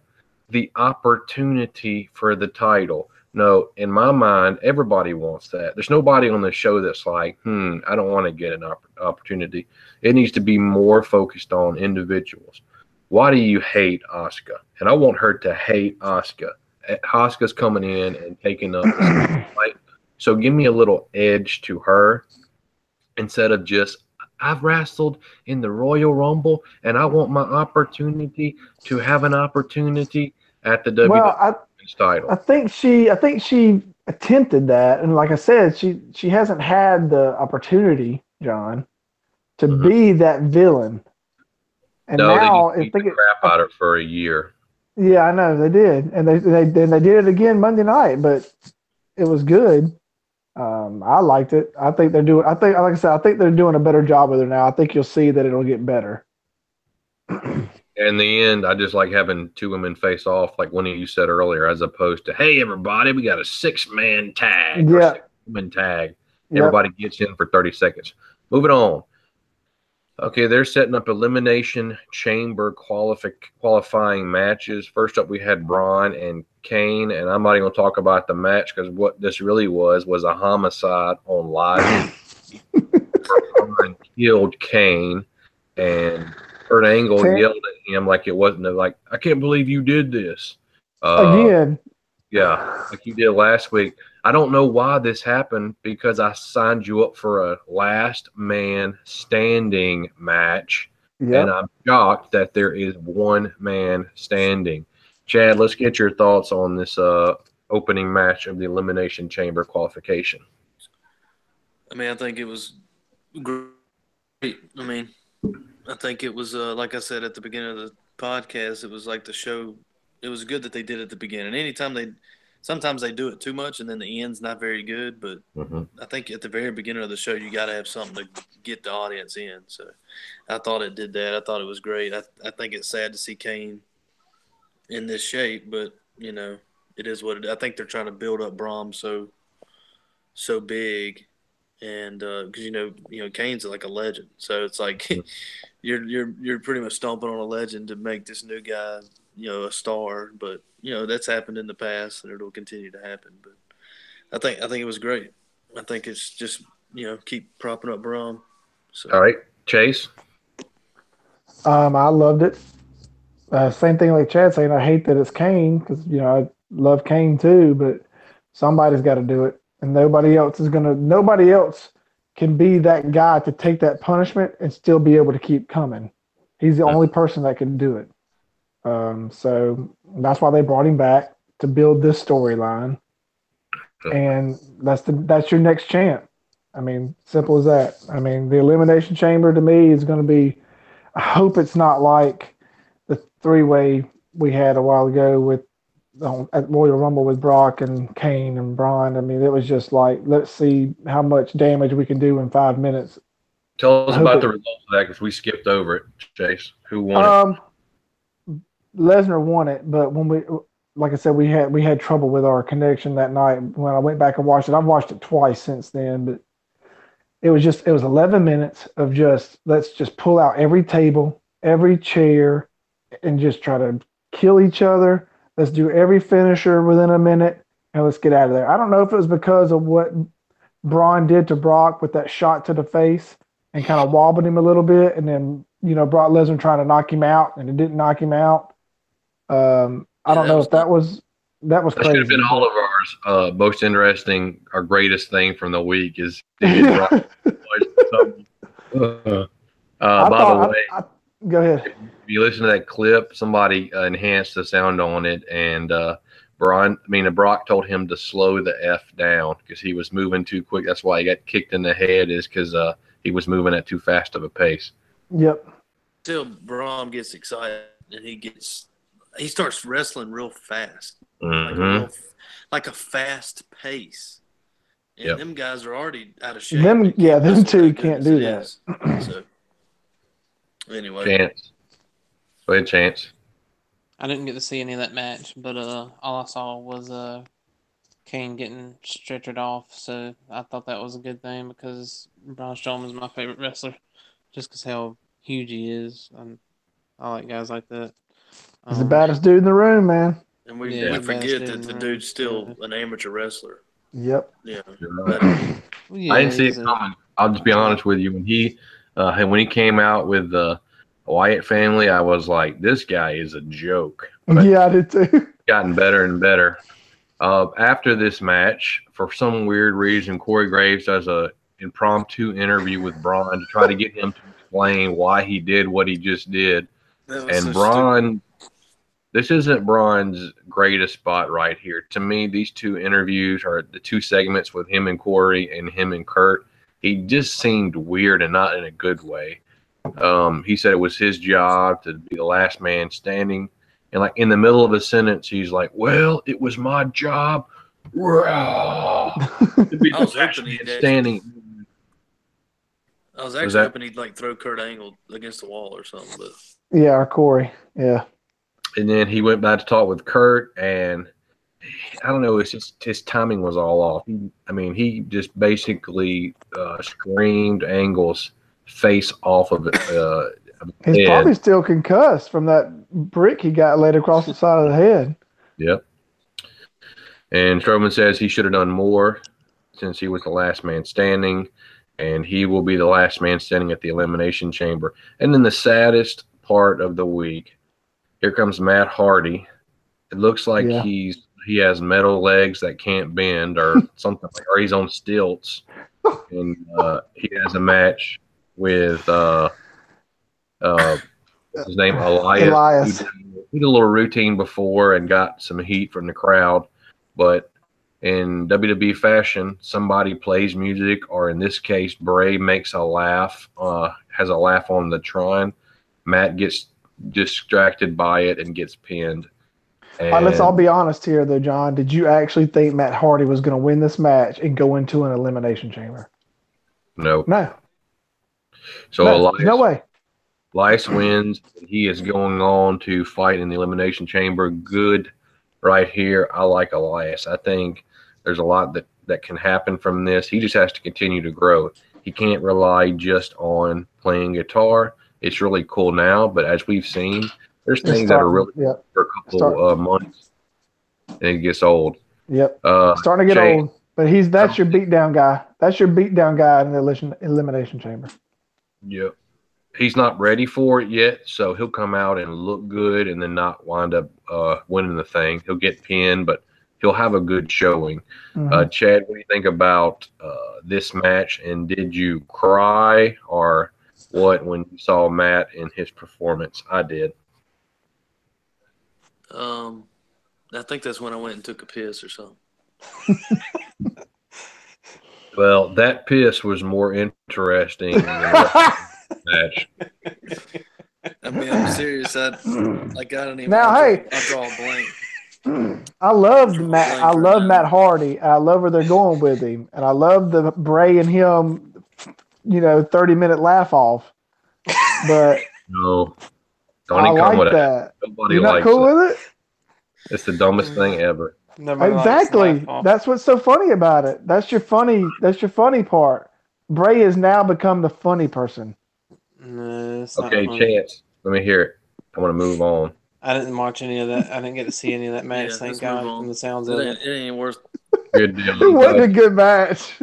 the opportunity for the title. No, in my mind, everybody wants that. There's nobody on the show that's like, I don't want to get an opportunity. It needs to be more focused on individuals. Why do you hate Asuka? And I want her to hate Asuka. Asuka's coming in and taking up the spotlight. So give me a little edge to her instead of just, I've wrestled in the Royal Rumble and I want my opportunity to have an opportunity at the Well, WWE title. I think she attempted that, and like I said, she hasn't had the opportunity, John, to be that villain. And No, now, they beat the crap out of her for a year. yeah, I know they did, and they did it again Monday night, but it was good. I liked it. I think they're doing. I think, like I said, I think they're doing a better job with her now. I think you'll see that it'll get better. In the end, I just like having two women face off, like one of you said earlier, as opposed to, hey, everybody, we got a 6-man tag or 6-woman tag. Everybody gets in for 30 seconds. Moving on. Okay, they're setting up elimination chamber qualifying matches. First up, we had Braun and Kane, and I'm not even going to talk about the match because what this really was a homicide on live. Braun killed Kane, and Kurt Angle yelled at him like it wasn't like, I can't believe you did this. Again. Yeah, like you did last week. I don't know why this happened, because I signed you up for a last man standing match, and I'm shocked that there is one man standing. Chad, let's get your thoughts on this opening match of the Elimination Chamber qualification. I mean, I think it was great. I mean, I think it was like I said at the beginning of the podcast, it was like the show. It was good that they did it at the beginning. Sometimes they do it too much, and then the end's not very good. But I think at the very beginning of the show, you got to have something to get the audience in. So I thought it did that. I thought it was great. I think it's sad to see Kane in this shape, but it is what it is. I think they're trying to build up Braun so big, and because Kane's like a legend, so it's like you're pretty much stomping on a legend to make this new guy a star, but that's happened in the past and it'll continue to happen. But I think it was great. I think it's just keep propping up Braun. So. All right, Chase. I loved it. Same thing like Chad saying. I hate that it's Kane because I love Kane too, but somebody's got to do it, and nobody else is gonna. Nobody else can be that guy to take that punishment and still be able to keep coming. He's the only person that can do it. So that's why they brought him back to build this storyline, and that's your next champ. I mean, simple as that. I mean, the Elimination Chamber to me is going to be. I hope it's not like the three-way we had a while ago with at Royal Rumble with Brock and Kane and Braun. I mean, it was just like, let's see how much damage we can do in 5 minutes. Tell us about the results of that because we skipped over it, Chase. Who won it? Lesnar won it, but like I said, we had trouble with our connection that night when I went back and watched it. I've watched it twice since then, but it was 11 minutes of let's just pull out every table, every chair, and just try to kill each other. Let's do every finisher within a minute, and let's get out of there. I don't know if it was because of what Braun did to Brock with that shot to the face and kind of wobbled him a little bit, and then Brock Lesnar trying to knock him out, and it didn't knock him out. I don't know if that was crazy. That should have been all of ours. Most interesting, our greatest thing from the week is. By the way, go ahead. If you listen to that clip, somebody enhanced the sound on it, and Brock told him to slow the F down because he was moving too quick. That's why he got kicked in the head, is because he was moving at too fast of a pace. Yep. Until Braun gets excited and he starts wrestling real fast, like a fast pace. And them guys are already out of shape. Them two can't do that. So, anyway. Chance. Go ahead, Chance. I didn't get to see any of that match, but all I saw was Kane getting stretchered off. So I thought that was a good thing because Braun Strowman is my favorite wrestler, just because how huge he is. I like guys like that. He's the baddest dude in the room, man. And we forget that the dude's still an amateur wrestler. Yep. Yeah. Right. I didn't see it coming. I'll just be honest with you. When he came out with the Wyatt family, I was like, this guy is a joke. But yeah, I did too. Gotten better and better. After this match, for some weird reason, Corey Graves does a impromptu interview with Braun to try to get him to explain why he did what he just did. And Braun, this isn't Braun's greatest spot right here. To me, these two interviews are the two segments with him and Corey and him and Kurt. He just seemed weird and not in a good way. He said it was his job to be the last man standing. And like in the middle of a sentence, he's like, well, it was my job to be the last man standing. I was actually hoping he'd like throw Kurt Angle against the wall or something. But yeah, or Corey. Yeah. And then he went back to talk with Kurt, and I don't know, it's just his timing was all off. He just basically screamed Angle's face off of it. He's probably still concussed from that brick he got laid across the side of the head. Yep. And Strowman says he should have done more since he was the last man standing, and he will be the last man standing at the Elimination Chamber. And then the saddest part of the week, here comes Matt Hardy. It looks like he has metal legs that can't bend or something, or he's on stilts. And he has a match with his name Elias. He did a little routine before and got some heat from the crowd, but in WWE fashion, somebody plays music, or in this case, Bray makes a laugh, has a laugh on the Tron. Matt gets distracted by it and gets pinned. And let's all be honest here, though, John. Did you actually think Matt Hardy was going to win this match and go into an Elimination Chamber? No. So no way. Elias wins. He is going on to fight in the Elimination Chamber. Good right here. I like Elias. I think there's a lot that can happen from this. He just has to continue to grow. He can't rely just on playing guitar. It's really cool now, but as we've seen, There's things that are really yep. for a couple months, and it gets old. Yep. Starting to get old. But that's your beatdown guy. That's your beatdown guy in the elimination chamber. Yep. He's not ready for it yet, so he'll come out and look good and then not wind up winning the thing. He'll get pinned, but he'll have a good showing. Mm-hmm. Chad, what do you think about this match? And did you cry or what when you saw Matt and his performance? I did. I think that's when I went and took a piss or something. Well, that piss was more interesting than the match. I mean, I'm serious. I don't even. Now, I draw a blank. I love Matt. I love Matt Hardy. I love where they're going with him, and I love the Bray and him, 30-minute laugh off. But no, I like that. Nobody You're not likes cool it. with it? It's the dumbest thing ever. Exactly. That's what's so funny about it. That's your funny part. Bray has now become the funny person. No, okay, Chance. Let me hear it. I want to move on. I didn't watch any of that. I didn't get to see any of that match. Thank God. From the sounds of it, it ain't worth. Good deal. It wasn't a good match.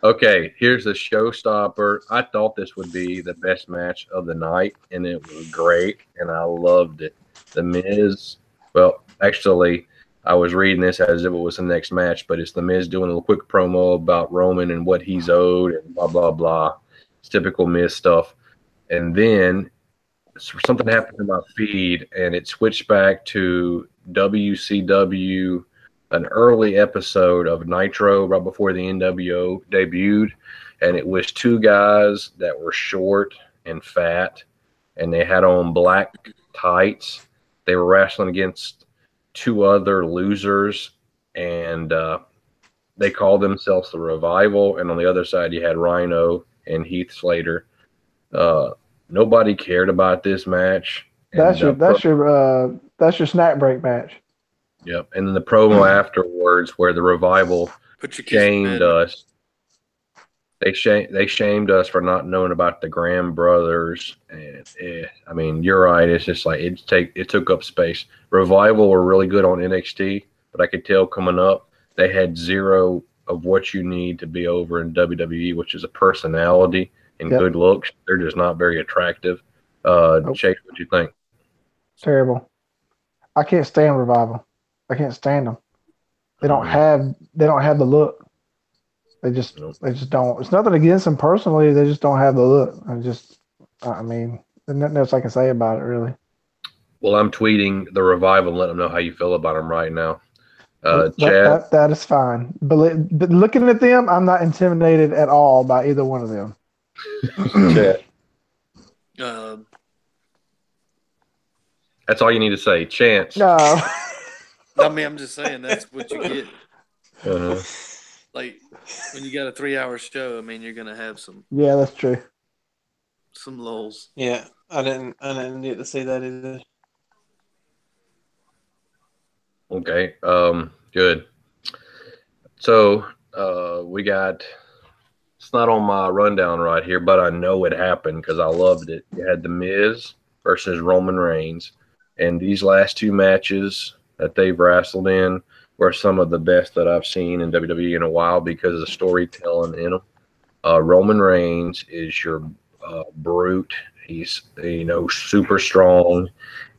Okay, here's the showstopper. I thought this would be the best match of the night, and it was great, and I loved it. The Miz. Well, actually, I was reading this as if it was the next match, but it's the Miz doing a quick promo about Roman and what he's owed and blah, blah, blah. It's typical Miz stuff. And then something happened to my feed, and it switched back to WCW, an early episode of Nitro right before the NWO debuted. And it was two guys that were short and fat, and they had on black tights. They were wrestling against two other losers, and they called themselves the Revival. And on the other side, you had Rhino and Heath Slater. Nobody cared about this match. That's your snack break match. Yep. And then the promo afterwards, where the Revival shamed us. They shamed us for not knowing about the Graham brothers, and I mean, you're right. It's just like it took up space. Revival were really good on NXT, but I could tell coming up they had zero of what you need to be over in WWE, which is a personality and good looks. They're just not very attractive. Chase, what do you think? Terrible. I can't stand Revival. I can't stand them. They don't have the look. They just don't. It's nothing against them personally. They just don't have the look. I mean, there's nothing else I can say about it, really. Well, I'm tweeting the Revival and letting them know how you feel about them right now. Chad? That is fine. But looking at them, I'm not intimidated at all by either one of them. Chad. That's all you need to say. Chance. No. I mean, I'm just saying that's what you get. Uh-huh. Like when you got a 3-hour show, I mean, you're gonna have some. Yeah, that's true. Some lulls. Yeah, I didn't get to see that either. Okay. Good. So we got. It's not on my rundown right here, but I know it happened because I loved it. You had The Miz versus Roman Reigns, and these last two matches that they've wrestled in were some of the best that I've seen in WWE in a while because of the storytelling in them. Roman Reigns is your brute. He's super strong,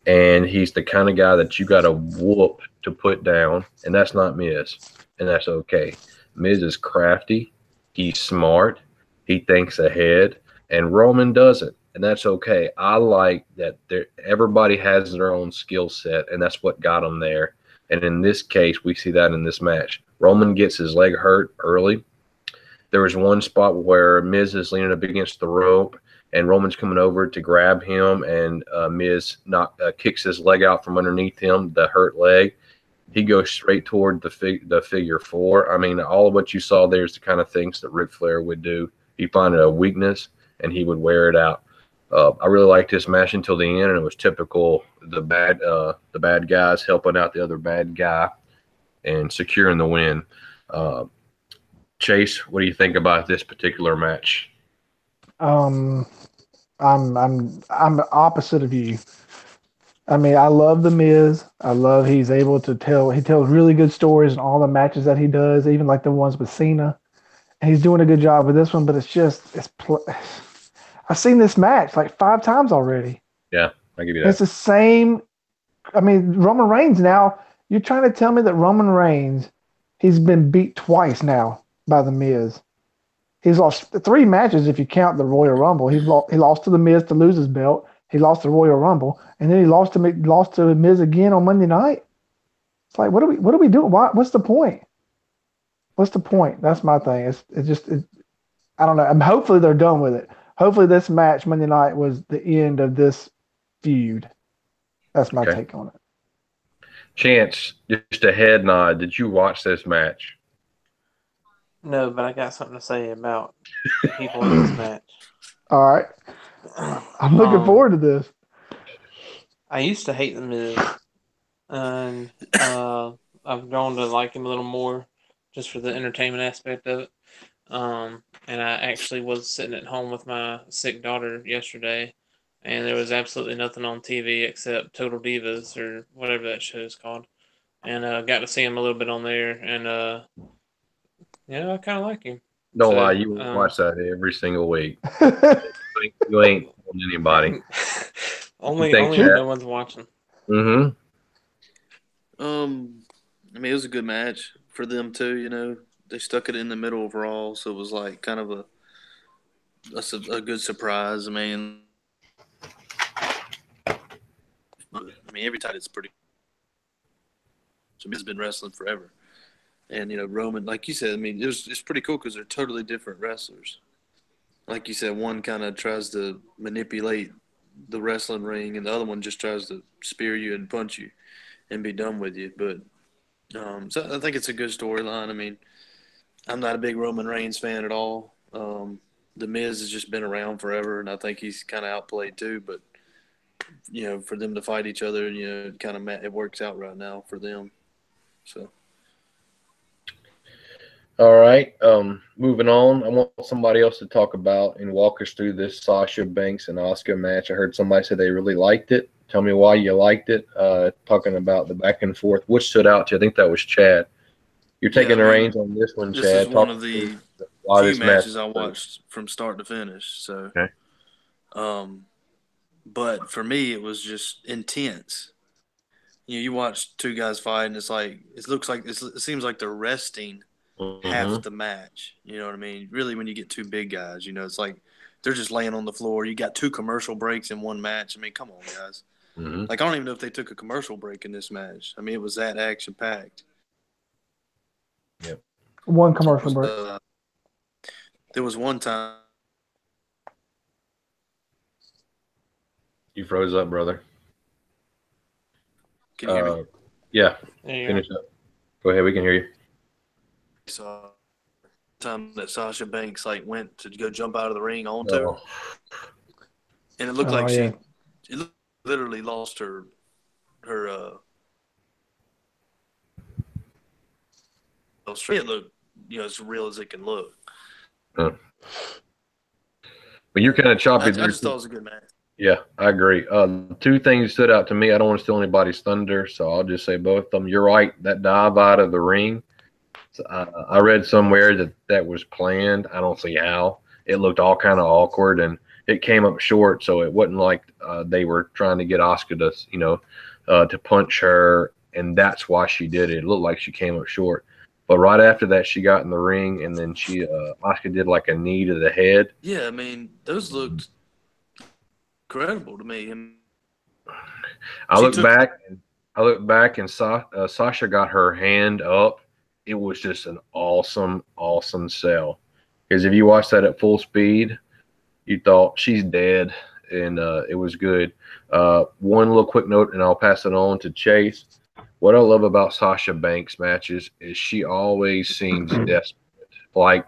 and he's the kind of guy that you got to whoop to put down, and that's not Miz, and that's okay. Miz is crafty. He's smart. He thinks ahead, and Roman doesn't, and that's okay. I like that everybody has their own skill set, and that's what got him there. And in this case, we see that in this match. Roman gets his leg hurt early. There was one spot where Miz is leaning up against the rope, and Roman's coming over to grab him, and Miz kicks his leg out from underneath him, the hurt leg. He goes straight toward the figure four. I mean, all of what you saw there is the kind of things that Ric Flair would do. He found a weakness, and he would wear it out. I really liked this match until the end, and it was typical the bad guys helping out the other bad guy and securing the win. Chase, what do you think about this particular match? I'm opposite of you. I mean, I love The Miz. I love he's able to he tells really good stories in all the matches that he does, even like the ones with Cena. And he's doing a good job with this one, but I've seen this match like 5 times already. Yeah, I give you It's that. the same. I mean, Roman Reigns now, you're trying to tell me that Roman Reigns, he's been beat twice now by The Miz. He's lost 3 matches if you count the Royal Rumble. He lost to The Miz to lose his belt. He lost the Royal Rumble, and then he lost to Miz again on Monday night. It's like, what are we doing? What's the point? What's the point? That's my thing. I don't know. Hopefully they're done with it. Hopefully this match Monday night was the end of this feud. That's my take on it. Chance, just a head nod. Did you watch this match? No, but I got something to say about the people in this match. All right. I'm looking forward to this. I used to hate The Miz, and I've grown to like him a little more just for the entertainment aspect of it. And I actually was sitting at home with my sick daughter yesterday, and there was absolutely nothing on TV except Total Divas or whatever that show is called. And got to see him a little bit on there, and I kind of like him. Don't lie, you watch that every single week. You ain't on anybody. only when no one's watching. Mm-hmm. I mean, it was a good match for them too. They stuck it in the middle of Raw, so it was like kind of a good surprise. I mean, every time it's pretty. So he's been wrestling forever, and Roman, like you said, I mean, it's pretty cool because they're totally different wrestlers. Like you said, one kind of tries to manipulate the wrestling ring, and the other one just tries to spear you and punch you, and be done with you. But so I think it's a good storyline. I mean, I'm not a big Roman Reigns fan at all. The Miz has just been around forever, and I think he's kind of outplayed too. But for them to fight each other, it works out right now for them. So. All right. Moving on. I want somebody else to talk about and walk us through this Sasha Banks and Asuka match. I heard somebody say they really liked it. Tell me why you liked it. Talking about the back and forth. Which stood out to you? I think that was Chad. You're taking the reins on this one, Chad. This is one of the few matches I watched from start to finish. So, but for me, it was just intense. You watch two guys fight, and it's like it seems like they're resting half the match. You know what I mean? Really, when you get two big guys, it's like they're just laying on the floor. You got 2 commercial breaks in one match. I mean, come on, guys. Like, I don't even know if they took a commercial break in this match. I mean, it was that action packed. Yep. 1 commercial break. There was one time. You froze up, brother. Can you hear me? Yeah. Finish up. Go ahead. We can hear you. So, time that Sasha Banks went to go jump out of the ring onto her, and it looked like she literally lost her it looked as real as it can look. But you're kind of choppy. I just thought it was a good match. Yeah, I agree. 2 things stood out to me. I don't want to steal anybody's thunder, so I'll just say both of them. You're right. That dive out of the ring. I read somewhere that was planned. I don't see how. It looked all kind of awkward, and it came up short, so it wasn't like they were trying to get Asuka to punch her, and that's why she did it. It looked like she came up short. But right after that, she got in the ring, and then Asuka did like a knee to the head. Yeah, I mean, those looked incredible to me. I look back, and Sasha got her hand up. It was just an awesome, awesome sell. Because if you watch that at full speed, you thought she's dead, and it was good. One little quick note, and I'll pass it on to Chase. What I love about Sasha Banks matches is she always seems desperate. Like,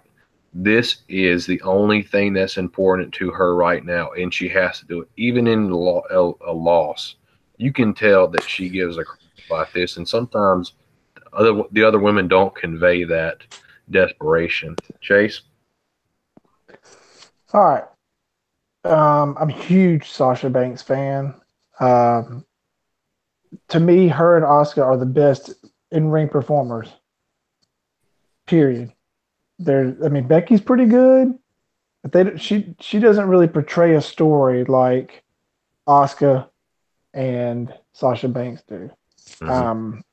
this is the only thing that's important to her right now, and she has to do it. Even in a loss, you can tell that she gives a crap about this, and sometimes the other women don't convey that desperation. Chase? All right. I'm a huge Sasha Banks fan. to me, her and Asuka are the best in-ring performers. Period. I mean, Becky's pretty good, but she doesn't really portray a story like Asuka and Sasha Banks do. Mhm.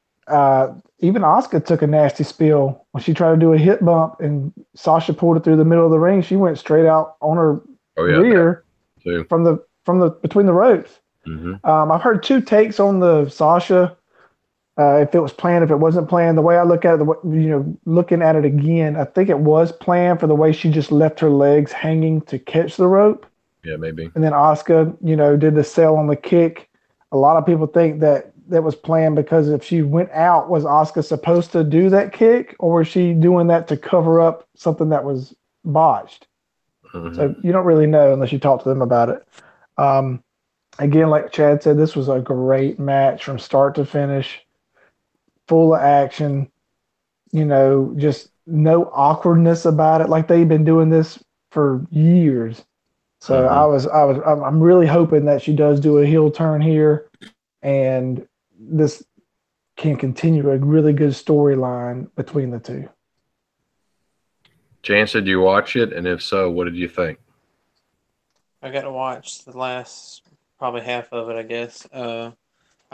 Even Asuka took a nasty spill when she tried to do a hip bump, and Sasha pulled it through the middle of the ring. She went straight out on her rear too. from the between the ropes. I've heard two takes on the Sasha. If it was planned, if it wasn't planned, the way I look at it, looking at it again, I think it was planned for the way she just left her legs hanging to catch the rope. Yeah, maybe. And then Asuka, did the sell on the kick. A lot of people think that was planned because if she went out, was Asuka supposed to do that kick, or was she doing that to cover up something that was botched? So you don't really know unless you talk to them about it. Again, like Chad said, this was a great match from start to finish, full of action. Just no awkwardness about it. Like they've been doing this for years. So I'm really hoping that she does do a heel turn here, and this can continue a really good storyline between the two. Chance, did you watch it? And if so, what did you think? I got to watch the last probably half of it, I guess. I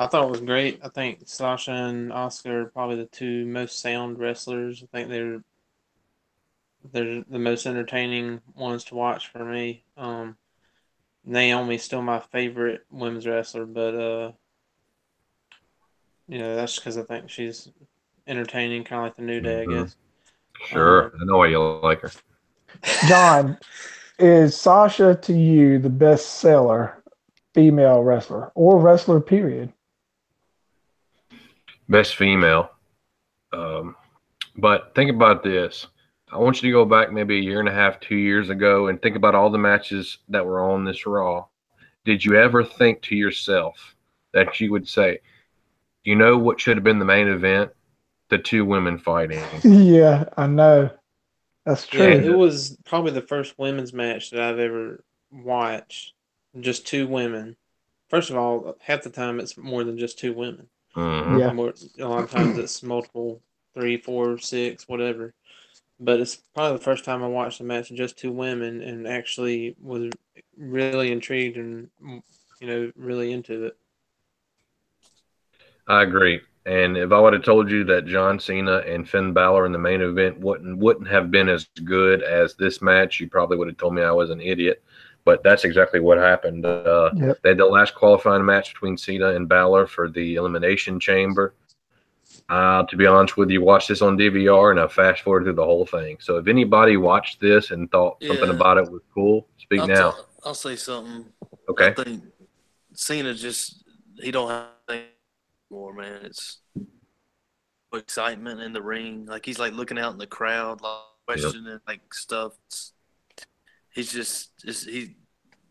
thought it was great. I think Sasha and Asuka are probably the two most sound wrestlers. I think they're the most entertaining ones to watch for me. Naomi's still my favorite women's wrestler, but that's because I think she's entertaining, kind of like the New Day, I guess. Sure, I know why you like her. John, is Sasha to you the best seller female wrestler or wrestler, period? Best female. But think about this. I want you to go back maybe a year and a half, 2 years ago, and think about all the matches that were on this Raw. Did you ever think to yourself that you would say, what should have been the main event? The two women fighting. Yeah, I know. That's true. Yeah, it was probably the first women's match that I've ever watched. Just two women. First of all, half the time it's more than just two women. Yeah. A lot of times it's multiple, 3, 4, 6, whatever. But it's probably the first time I watched a match of just two women and actually was really intrigued and really into it. I agree. And if I would have told you that John Cena and Finn Balor in the main event wouldn't have been as good as this match, you probably would have told me I was an idiot. But that's exactly what happened. They had the last qualifying match between Cena and Balor for the Elimination Chamber. To be honest with you, watched this on DVR and I fast forwarded through the whole thing. So if anybody watched this and thought something about it was cool, speak now. I'll say something. Okay. I think Cena he don't have anything more, man. It's excitement in the ring. Like he's like looking out in the crowd, like questioning like stuff. I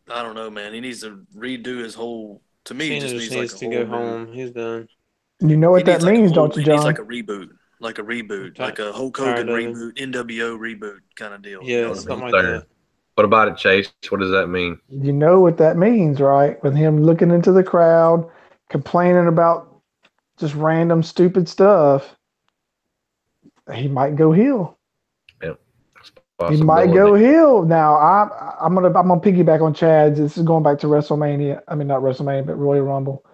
don't know, man. He needs to redo his whole. To me, Cena he just needs to go home. He's done. You know what that means, don't you, John? He needs like a reboot, like a Hulk Hogan reboot, NWO reboot kind of deal. Yeah, something like that. What about it, Chase? What does that mean? You know what that means, right? With him looking into the crowd, complaining about just random stupid stuff, he might go heel. Yep. He might go heel. Now I'm gonna piggyback on Chad's. This is going back to WrestleMania. I mean, not WrestleMania, but Royal Rumble.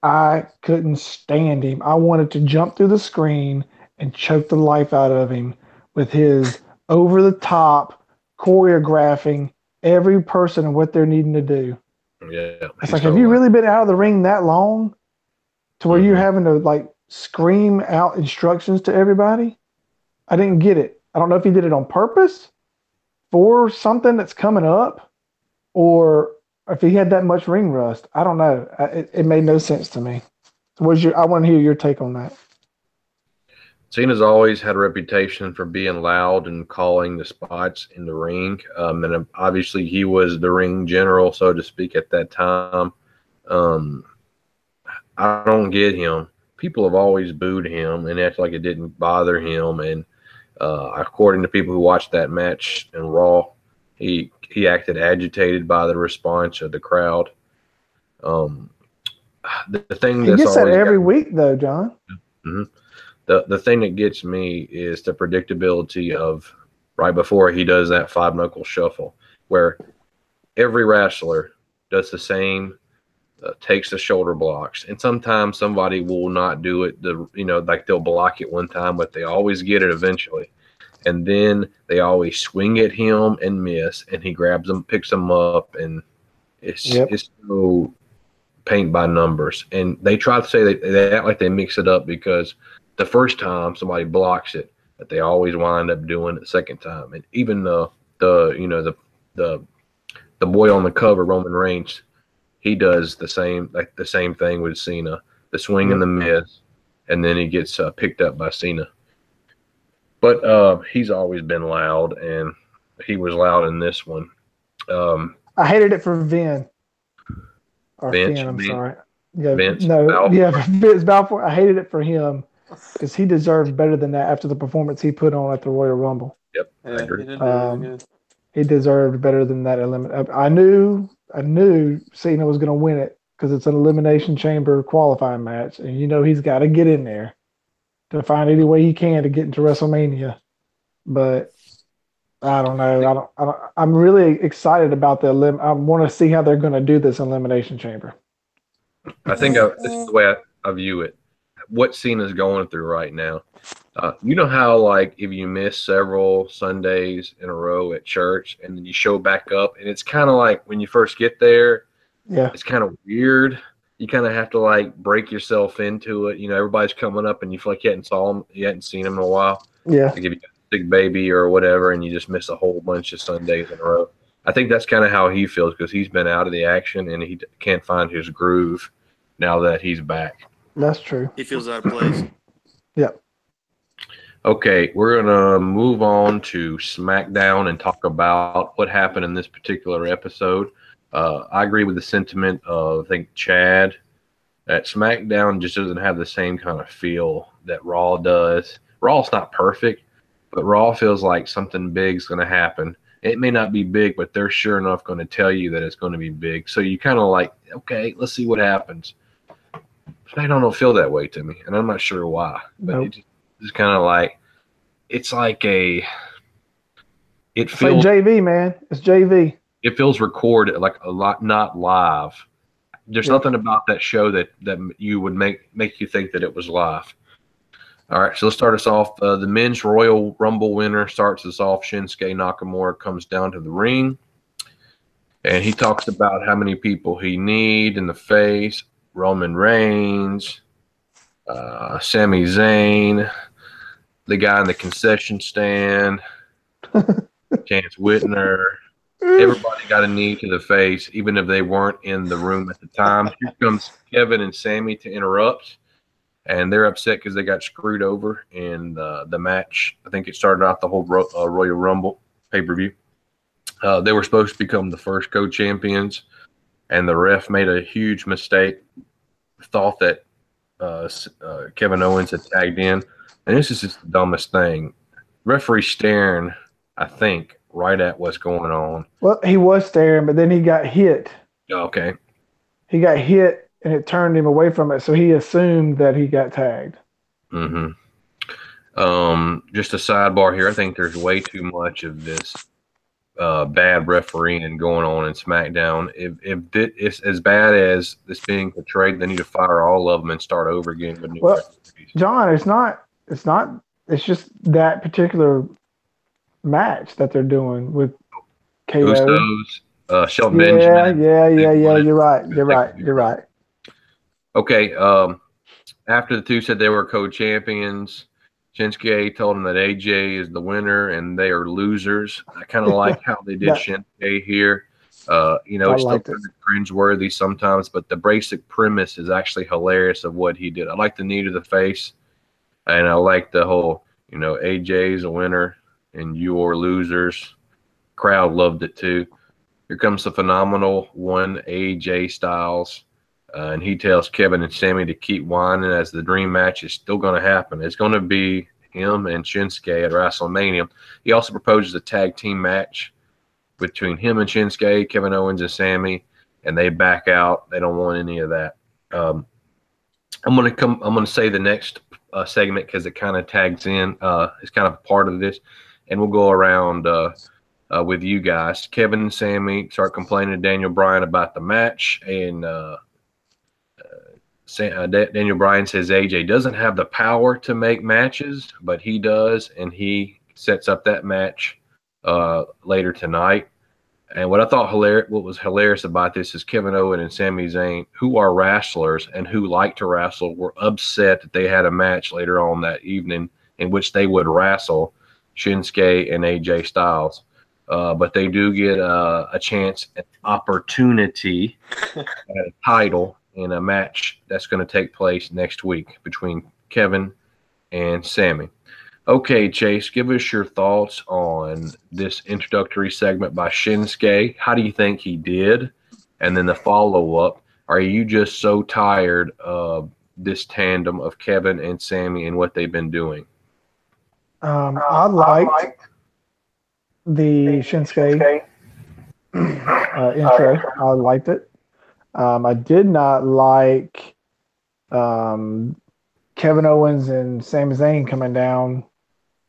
I couldn't stand him. I wanted to jump through the screen and choke the life out of him with his over the top choreographing every person and what they're needing to do. Yeah. It's like, have you really been out of the ring that long to where you're having to like scream out instructions to everybody? I didn't get it. I don't know if he did it on purpose for something that's coming up or if he had that much ring rust. I don't know. It made no sense to me. I want to hear your take on that. Cena's always had a reputation for being loud and calling the spots in the ring. And obviously he was the ring general, so to speak, at that time. I don't get him. People have always booed him and acted like it didn't bother him. And according to people who watched that match in Raw, he acted agitated by the response of the crowd. the thing He that's gets that always every week, though, John. Mhm. The thing that gets me is the predictability of right before he does that five knuckle shuffle, where every wrestler does the same, takes the shoulder blocks, and sometimes somebody will not do it. Like they'll block it one time, but they always get it eventually. And then they always swing at him and miss, and he grabs them, picks them up, and it's so paint by numbers. And they try to say they act like they mix it up because the first time somebody blocks it, but they always wind up doing it the second time. And even the boy on the cover, Roman Reigns, he does the same thing with Cena, the swing and the miss, and then he gets picked up by Cena. But he's always been loud, and he was loud in this one. I hated it for Vin. Or Vince, Finn, I'm Vince, sorry. Yeah, Vince no, Balfour. yeah, for Vince Balfour. I hated it for him because he deserved better than that after the performance he put on at the Royal Rumble. Yep, I Yeah, agree. he did really good. He deserved better than that I knew Cena was going to win it because it's an elimination chamber qualifying match, and he's got to get in there to find any way he can to get into WrestleMania. But I don't know. I'm really excited about the I want to see how they're going to do this elimination chamber. I think this is the way I view it. What Cena's going through right now. You know how, like, if you miss several Sundays in a row at church and then you show back up, and it's kind of like when you first get there, it's kind of weird. You kind of have to, like, break yourself into it. Everybody's coming up and you feel like you hadn't seen them in a while. Yeah. Like if you got a sick baby or whatever and you just miss a whole bunch of Sundays in a row. I think that's kind of how he feels because he's been out of the action and he can't find his groove now that he's back. That's true. He feels out of place. Yeah. Okay, we're going to move on to SmackDown and talk about what happened in this particular episode. I agree with the sentiment of, I think, Chad, that SmackDown just doesn't have the same kind of feel that Raw does. Raw's not perfect, but Raw feels like something big's going to happen. It may not be big, but they're sure enough going to tell you that it's going to be big. So you kind of like, okay, let's see what happens. SmackDown don't feel that way to me, and I'm not sure why. But it's kind of like it's like a. It feels like JV, man. It's JV. It feels recorded, like a lot, not live. There's nothing about that show that you would make you think that it was live. All right, so let's start us off. The men's Royal Rumble winner starts us off. Shinsuke Nakamura comes down to the ring, and he talks about how many people he need in the face. Roman Reigns, Sami Zayn, the guy in the concession stand, Chance Whitner. Everybody got a knee to the face, even if they weren't in the room at the time. Here comes Kevin and Sami to interrupt, and they're upset because they got screwed over in the match. I think it started out the whole Royal Rumble pay-per-view. They were supposed to become the first co-champions, and the ref made a huge mistake. Thought that Kevin Owens had tagged in, and this is just the dumbest thing. Referee staring, I think, right at what's going on. Well, he was staring, but then he got hit. Okay. He got hit, and it turned him away from it, so he assumed that he got tagged. Mm-hmm. Just a sidebar here. I think there's way too much of this bad refereeing going on in SmackDown. If it's as bad as this being portrayed, they need to fire all of them and start over again with new referees. John, it's not. It's just that particular match that they're doing with KO. Usos, Shelton Benjamin. Yeah. You're right. Okay. After the two said they were co-champions, Shinsuke told him that AJ is the winner and they are losers. I kind of like how they did Shinsuke here. It's still kind of cringeworthy sometimes, but the basic premise is actually hilarious of what he did. I like the knee to the face, and I like the whole, AJ is a winner and you are losers. Crowd loved it too. Here comes the phenomenal one, AJ Styles. And he tells Kevin and Sami to keep whining as the dream match is still going to happen. It's going to be him and Shinsuke at WrestleMania. He also proposes a tag team match between him and Shinsuke, Kevin Owens and Sami, and they back out. They don't want any of that. I'm gonna say the next segment because it kind of tags in. It's kind of a part of this, and we'll go around with you guys. Kevin and Sammy start complaining to Daniel Bryan about the match, and Daniel Bryan says AJ doesn't have the power to make matches, but he does, and he sets up that match later tonight. And what I thought what was hilarious about this is Kevin Owens and Sami Zayn, who are wrestlers and who like to wrestle, were upset that they had a match later on that evening in which they would wrestle Shinsuke and AJ Styles. But they do get a chance, an opportunity at a title in a match that's going to take place next week between Kevin and Sami. Okay, Chase, give us your thoughts on this introductory segment by Shinsuke. How do you think he did? And then the follow-up, are you just so tired of this tandem of Kevin and Sami and what they've been doing? I liked the Shinsuke intro. I liked it. I did not like Kevin Owens and Sami Zayn coming down.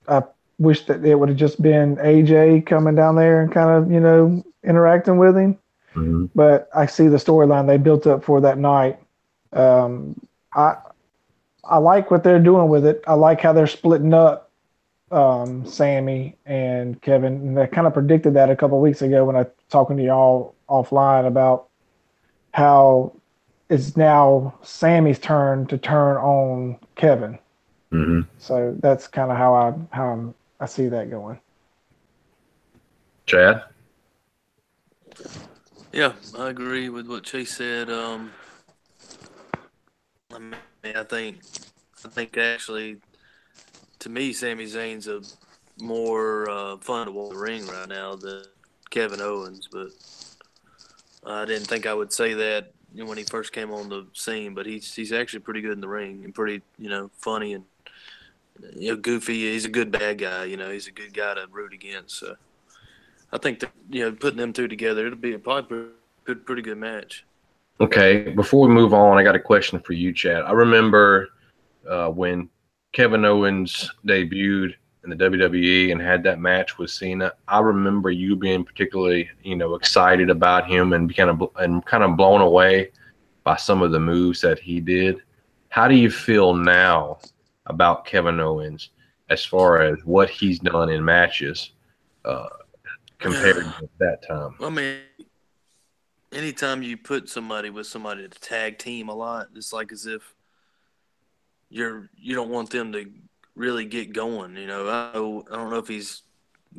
I wish that it would have just been AJ coming down there and kind of, interacting with him. Mm-hmm. But I see the storyline they built up for that night. I like what they're doing with it. I like how they're splitting up Sami and Kevin. And I kind of predicted that a couple of weeks ago when I was talking to y'all offline about how it's now Sami's turn to turn on Kevin. Mm-hmm. So that's kind of how I see that going. Chad? Yeah, I agree with what Chase said. I think actually, to me, Sami Zayn's a more fun to watch the ring right now than Kevin Owens. But I didn't think I would say that when he first came on the scene. But he's actually pretty good in the ring and pretty funny and goofy. He's a good bad guy. He's a good guy to root against. So I think that putting them two together, it'll be probably a pretty good match. Okay, before we move on, I got a question for you, Chad. I remember when Kevin Owens debuted in the WWE and had that match with Cena. I remember you being particularly, excited about him and kind of blown away by some of the moves that he did. How do you feel now about Kevin Owens as far as what he's done in matches compared to that time? I mean, anytime you put somebody with somebody to tag team a lot, it's like as if you don't want them to really get going. I don't know if he's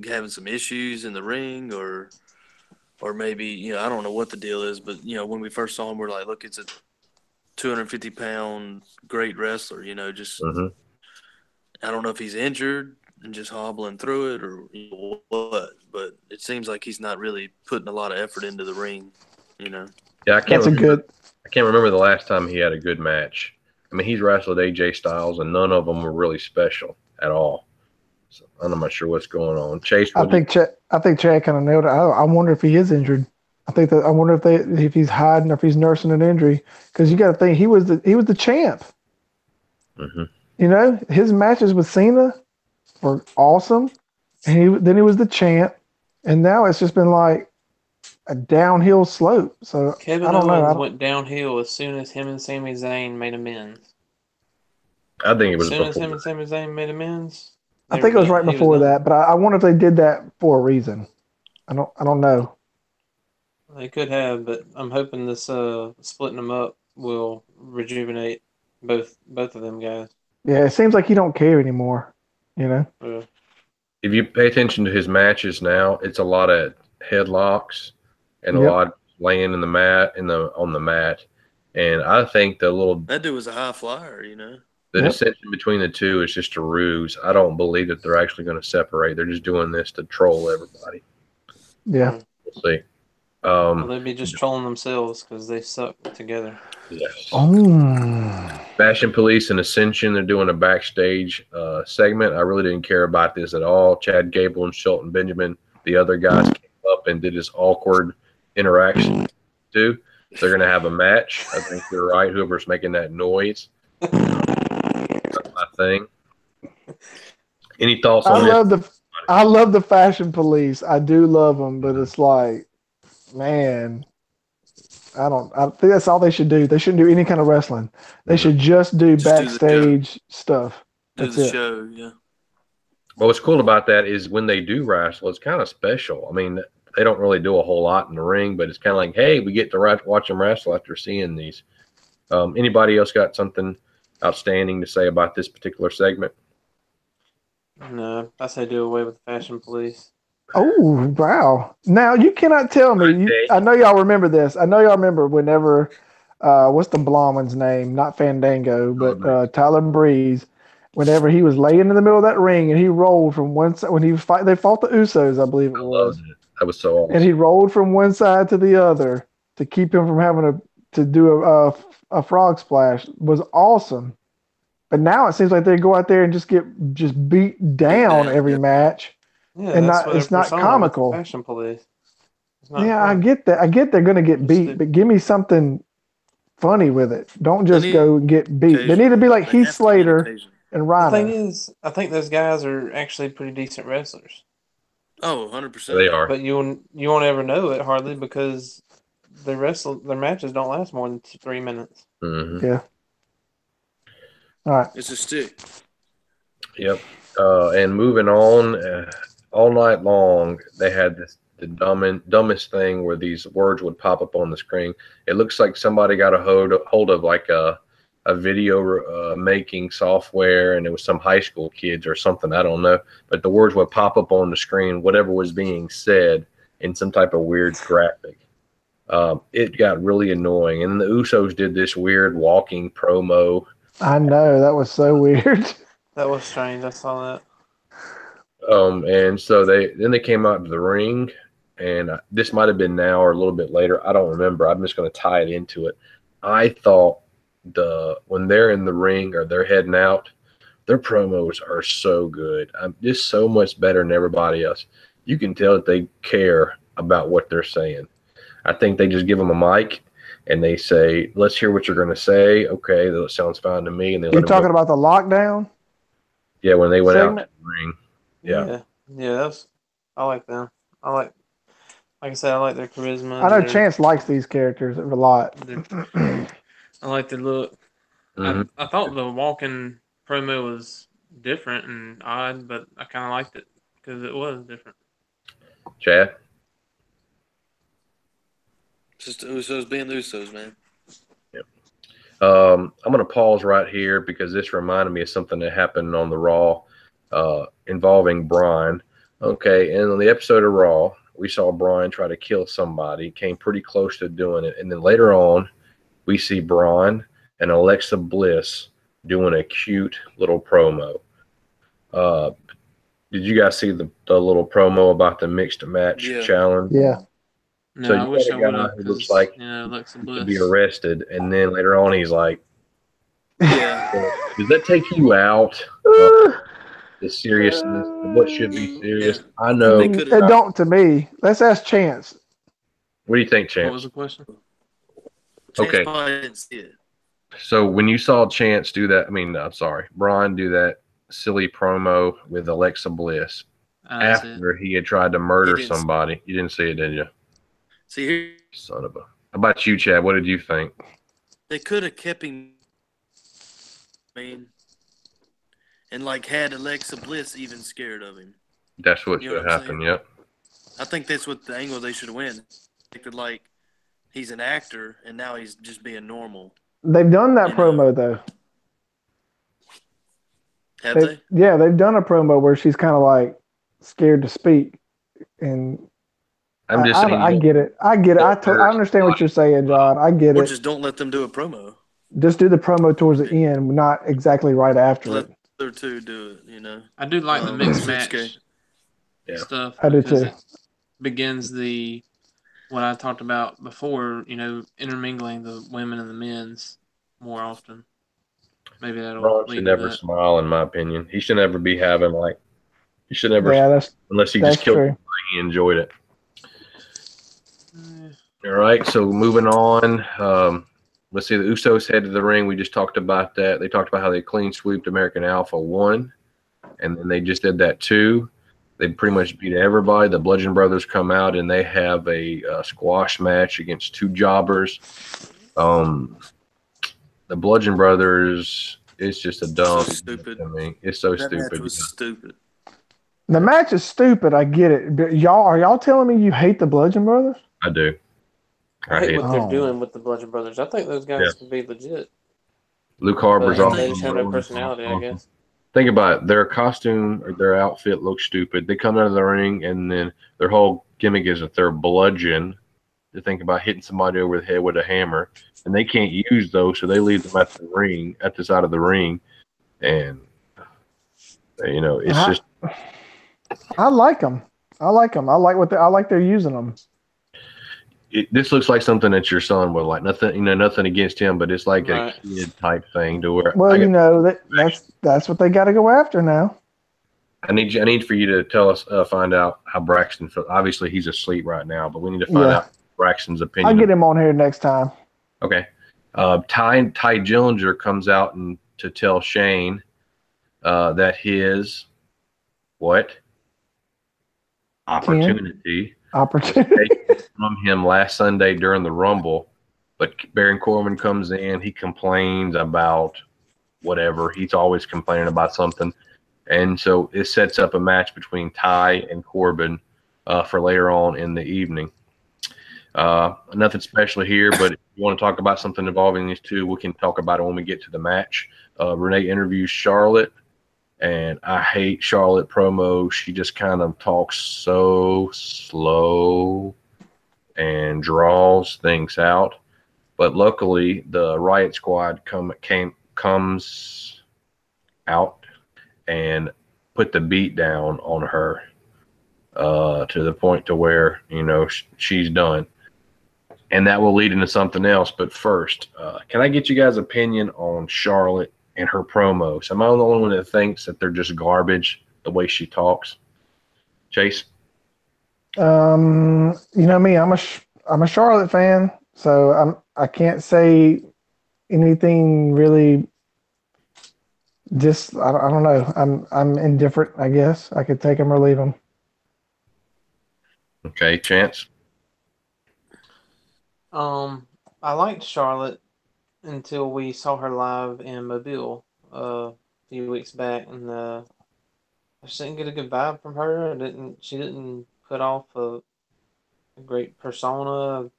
having some issues in the ring or maybe I don't know what the deal is. But when we first saw him, we're like, look, it's a 250-pound great wrestler. Just Mm-hmm. I don't know if he's injured and just hobbling through it or what, but it seems like he's not really putting a lot of effort into the ring. Yeah, I can't remember the last time he had a good match. I mean, he's wrestled AJ Styles, and none of them were really special at all. So I'm not sure what's going on. Chase, I think Chad kind of nailed it. I wonder if he is injured. I wonder if he's hiding or if he's nursing an injury, because you got to think he was the champ. Mm-hmm. His matches with Cena were awesome, and then he was the champ, and now it's just been like a downhill slope. So Kevin Owens went downhill as soon as him and Sami Zayn made amends. I think it was as soon as him and Sami Zayn made amends. I think it was right before that, but I wonder if they did that for a reason. I don't know. They could have, but I'm hoping this splitting them up will rejuvenate both of them guys. Yeah, it seems like he don't care anymore. Yeah. If you pay attention to his matches now, it's a lot of headlocks and a lot of laying on the mat. And I think that dude was a high flyer, The dissension between the two is just a ruse. I don't believe that they're actually going to separate. They're just doing this to troll everybody. Yeah. We'll see. Well, they'd be just trolling themselves because they suck together. Yes. Oh. Fashion Police and Ascension, they're doing a backstage segment. I really didn't care about this at all. Chad Gable and Shelton Benjamin, the other guys, came up and did this awkward interaction too. They're going to have a match. I think you're right. Whoever's making that noise. That's my thing. Any thoughts on this? I love the Fashion Police. I do love them, but it's like, man, I think that's all they should do. They shouldn't do any kind of wrestling. They should just do backstage stuff. That's the it. show, yeah. Well, what's cool about that is when they do wrestle, it's kind of special. I mean, they don't really do a whole lot in the ring, but it's kind of like, hey, we get to watch them wrestle after seeing these. Anybody else got something outstanding to say about this particular segment? No, I say do away with the Fashion Police. Oh, wow. Now, you cannot tell me. I know y'all remember this. I know y'all remember whenever, what's the blonde one's name? Not Fandango, but Tyler Breeze. Whenever he was laying in the middle of that ring and he rolled from one side, when he was they fought the Usos, I believe it was. That was so awesome. And he rolled from one side to the other to keep him from having to do a frog splash. Was awesome. But now it seems like they go out there and just get beat down every match. Yeah, and it's not comical. Fashion Police. Yeah, I get that. I get they're going to get beat, but give me something funny with it. Don't just go get beat. They need to be like Heath Slater and Rhino. The thing is, I think those guys are actually pretty decent wrestlers. Oh, 100%. They are. But you won't ever know it hardly because their matches don't last more than 3 minutes. Mm-hmm. Yeah. All right. It's a stick. Yep. And moving on, all night long, they had the dumbest thing where these words would pop up on the screen. It looks like somebody got a hold of like a video making software, and it was some high school kids or something. I don't know. But the words would pop up on the screen, whatever was being said, in some type of weird graphic. It got really annoying. And the Usos did this weird walking promo. I know. That was so weird. That was strange. I saw that. And so they came out to the ring, and this might have been now or a little bit later. I don't remember. I'm just going to tie it into it. I thought when they're in the ring or they're heading out, their promos are so good. I'm just so much better than everybody else. You can tell that they care about what they're saying. I think they just give them a mic and they say, "Let's hear what you're going to say." Okay, that sounds fine to me. And you're talking about the lockdown? Yeah, when they went out to the ring. Yeah. I like them. Like I said, I like their charisma. I know Chance likes these characters a lot. I like their look. Mm-hmm. I thought the walking promo was different and odd, but I kind of liked it because it was different. Chad? Just the Usos being the Usos, man. Yep. I'm going to pause right here because this reminded me of something that happened on the Raw involving Brian. Okay, and on the episode of Raw, we saw Brian try to kill somebody, came pretty close to doing it, and then later on, we see Braun and Alexa Bliss doing a cute little promo. Did you guys see the little promo about the mixed match challenge? Yeah. No, so I wish I would have. Who looks like Alexa Bliss to be arrested, and then later on he's like, Yeah. "Does that take you out the seriousness of what should be serious?" Yeah. I know. It don't to me. Let's ask Chance. What do you think, Chance? What was the question? Okay. I didn't see it. So when you saw Chance do that, Brian do that silly promo with Alexa Bliss after he had tried to murder somebody. You didn't see it, did you? See here. Son of a. How about you, Chad? What did you think? They could have kept him, and like had Alexa Bliss even scared of him. That's what should happen. Yep. I think that's what the angle they should have went. They could he's an actor and now he's just being normal. They've done that promo though. Have they? Yeah, they've done a promo where she's kind of like scared to speak, and I'm just saying. I get it. I understand what you're saying, John. I get it. Or just don't let them do a promo. Just do the promo towards the end, not exactly right after it. Let the other two do it. I do like the mixed match stuff. I do too. It begins what I talked about before, intermingling the women and the men's more often. Maybe that'll Braun should never smile, in my opinion. He should never be having he should never unless he just killed somebody, he enjoyed it. All right, so moving on. Let's see, the Usos head to the ring. We just talked about that. They talked about how they clean sweeped American Alpha 1, and then they just did that 2. They pretty much beat everybody. The Bludgeon Brothers come out, and they have a squash match against 2 jobbers. The Bludgeon Brothers, it's just a dumb. So stupid. I mean, it's so That stupid. match was stupid. The match is stupid. I get it. But are y'all telling me you hate the Bludgeon Brothers? I do. I hate what it. they're Oh. doing with the Bludgeon Brothers. I think those guys can be legit. Luke Harper's But awesome. they just have no personality, I guess. Think about it. Their costume or their outfit looks stupid. They come out of the ring, and then their whole gimmick is that they're bludgeon. They think about hitting somebody over the head with a hammer, and they can't use those, so they leave them at the ring, at the side of the ring, and it's just. I like them. I like them. I like they're using them. This looks like something that your son would like. Nothing against him, but it's like a kid type thing to where. Well, that's what they got to go after now. I need for you to tell us, find out how Braxton feels. Obviously, he's asleep right now, but we need to find out Braxton's opinion. I'll get him on here next time. Okay. Ty Gillinger comes out and to tell Shane that his opportunity from him last Sunday during the Rumble, but Baron Corbin comes in. He complains about whatever. He's always complaining about something, and so it sets up a match between Ty and Corbin for later on in the evening. Nothing special here, but if you want to talk about something involving these two, we can talk about it when we get to the match. Renee interviews Charlotte, and I hate Charlotte promo. She just kind of talks so slow and draws things out. But luckily, the Riot Squad comes out and put the beat down on her to the point to where, she's done. And that will lead into something else. But first, can I get you guys' opinion on Charlotte and her promos? Am I the only one that thinks that they're just garbage the way she talks? Chase? Me, I'm a Charlotte fan, so I can't say anything really. Just I don't know. I'm indifferent, I guess. I could take them or leave them. Okay, Chance. I liked Charlotte until we saw her live in Mobile a few weeks back, and I just didn't get a good vibe from her. She didn't put off a great persona,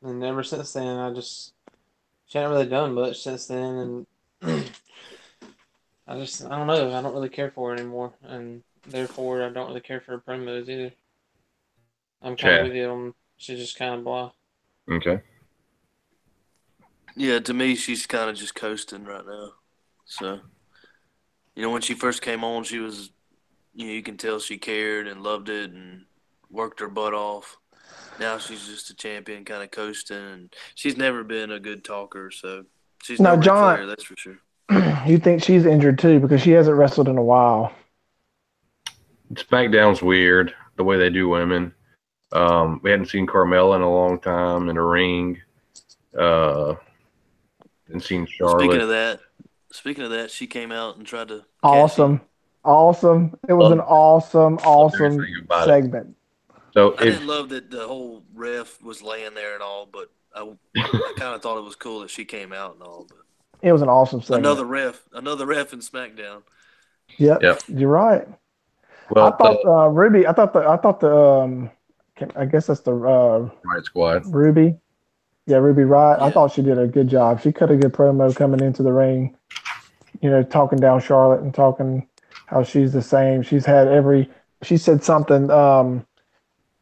and ever since then, she hadn't really done much since then, and I don't know. I don't really care for her anymore, and therefore I don't really care for her promos either. I'm kind of with you. She's just kind of blah. Okay. Yeah, to me, she's kind of just coasting right now. So, when she first came on, she was, you can tell she cared and loved it and worked her butt off. Now she's just a champion, kind of coasting, and she's never been a good talker. So she's no Ric Flair, that's for sure. You think she's injured too because she hasn't wrestled in a while? SmackDown's weird the way they do women. We hadn't seen Carmella in a long time in a ring. And seen Charlotte. Speaking of that, she came out and tried to. Awesome. It was an awesome segment. So I didn't love that the whole ref was laying there and all, but I kind of thought it was cool that she came out and all. But it was an awesome segment. Another ref in SmackDown. Yep. You're right. Well, I thought Ruby. I thought I guess that's the Riot Squad. Ruby. Yeah, Ruby Riott. Yeah. I thought she did a good job. She cut a good promo coming into the ring, talking down Charlotte and talking how she's the same. She said something.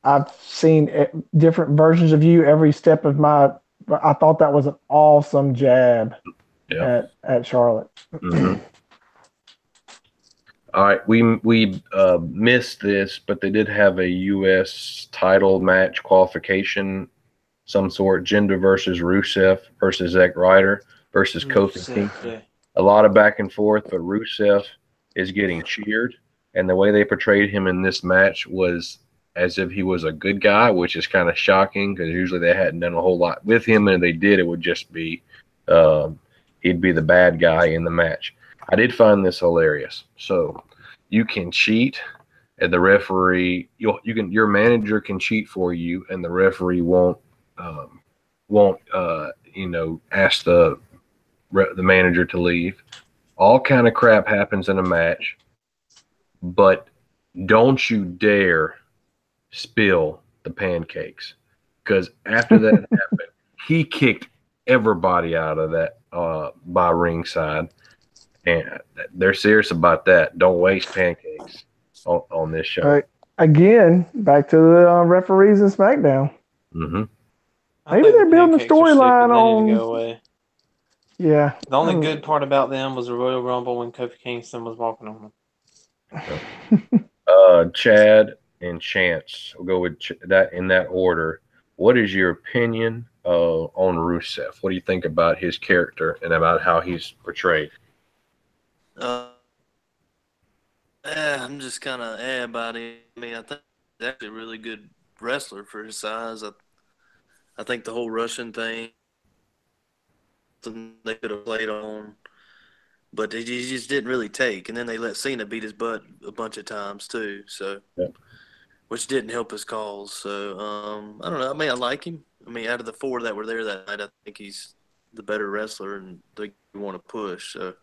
I've seen different versions of you every step of my. I thought that was an awesome jab at Charlotte. Mm-hmm. All right, we missed this, but they did have a U.S. title match qualification. Some sort, Jinder versus Rusev versus Zack Ryder versus Kofi Kingston. Yeah. A lot of back and forth, but Rusev is getting cheered, and the way they portrayed him in this match was as if he was a good guy, which is kind of shocking because usually they hadn't done a whole lot with him, and if they did, it would just be he'd be the bad guy in the match. I did find this hilarious. So you can cheat, and the referee your manager can cheat for you, and the referee won't ask the manager to leave. All kind of crap happens in a match, but don't you dare spill the pancakes, because after that happened, he kicked everybody out of that by ringside, and they're serious about that. Don't waste pancakes on this show. All right. Again, back to the referees in SmackDown. Mm-hmm. Maybe they're building a storyline on. They need to go away. Yeah. The only good part about them was the Royal Rumble when Kofi Kingston was walking on them. Chad and Chance, we'll go with that in that order. What is your opinion on Rusev? What do you think about his character and about how he's portrayed? I'm just kind of about him. I mean, I think he's actually a really good wrestler for his size. I think the whole Russian thing, they could have played on, but he just didn't really take. And then they let Cena beat his butt a bunch of times too, so which didn't help his cause. So I don't know. I mean, I like him. I mean, out of the four that were there that night, I think he's the better wrestler, and they want to push. So,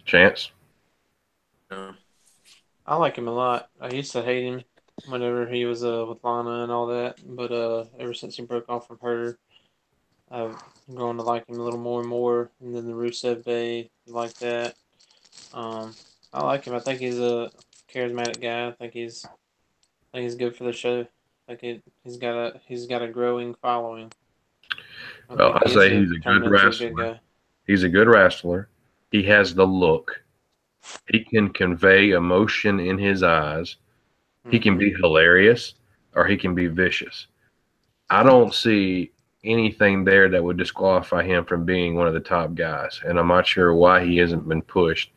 Chance. I like him a lot. I used to hate him whenever he was with Lana and all that, but ever since he broke off from her, I've grown to like him a little more and more. And then the Rusev Day, like that. I like him. I think he's a charismatic guy. I think he's good for the show. I think he's got a growing following. Well, I say he's a good wrestler. He's a good wrestler. He has the look. He can convey emotion in his eyes. He can be hilarious, or he can be vicious. I don't see anything there that would disqualify him from being one of the top guys, and I'm not sure why he hasn't been pushed.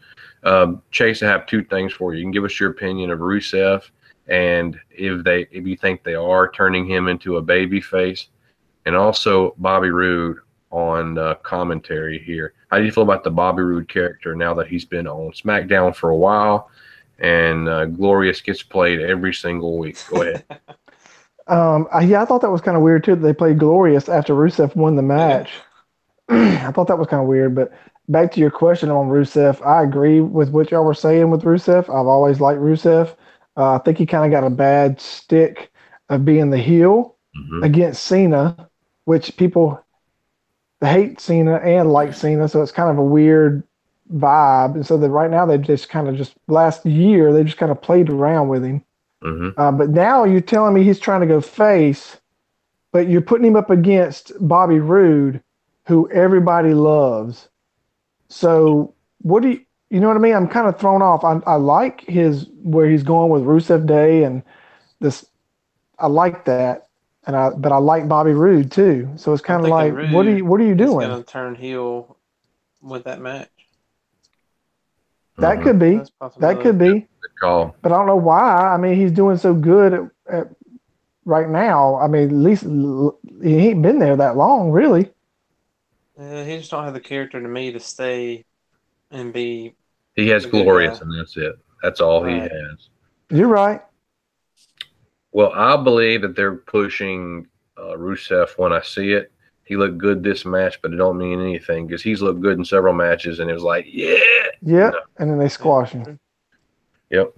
Chase, I have two things for you. You can give us your opinion of Rusev, and if you think they are turning him into a baby face, and also Bobby Roode on commentary here. How do you feel about the Bobby Roode character now that he's been on SmackDown for a while, and Glorious gets played every single week? Go ahead. I thought that was kind of weird too that they played Glorious after Rusev won the match. I thought that was kind of weird, but back to your question on Rusev, I agree with what y'all were saying with Rusev. I've always liked Rusev. I think he kind of got a bad stick of being the heel against Cena, which people hate Cena and like Cena, so it's kind of a weird vibe. And so that right now they just last year they just kind of played around with him. But now you're telling me he's trying to go face, but you're putting him up against Bobby Roode, who everybody loves. So what do you know what I mean? I'm kind of thrown off. I like where he's going with Rusev Day and this. I like that. But I like Bobby Roode too, so it's kind of like, what are you doing? He's going to turn heel with that match. That could be. That could be. Good call. But I don't know why. I mean, he's doing so good at right now. I mean, at least he ain't been there that long, really. He just don't have the character to me to stay and be. He has Glorious, and that's it. That's all he has. You're right. Well, I believe that they're pushing Rusev when I see it. He looked good this match, but it don't mean anything because he's looked good in several matches, and it was like, yeah, and then they squash him. Yep.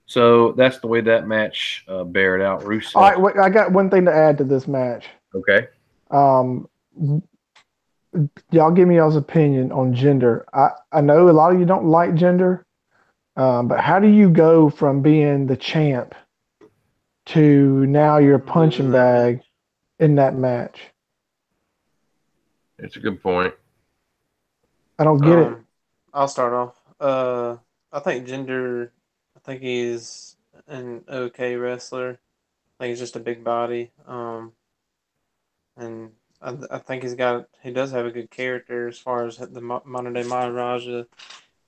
So that's the way that match bared out. Rusev. All right, wait, I got one thing to add to this match. Okay. Y'all give me y'all's opinion on gender. I know a lot of you don't like gender. But how do you go from being the champ to now you're a punching bag in that match? It's a good point. I don't get it. I'll start off. I think he's an okay wrestler. I think he's just a big body. And I think he does have a good character as far as the modern day Maharaja.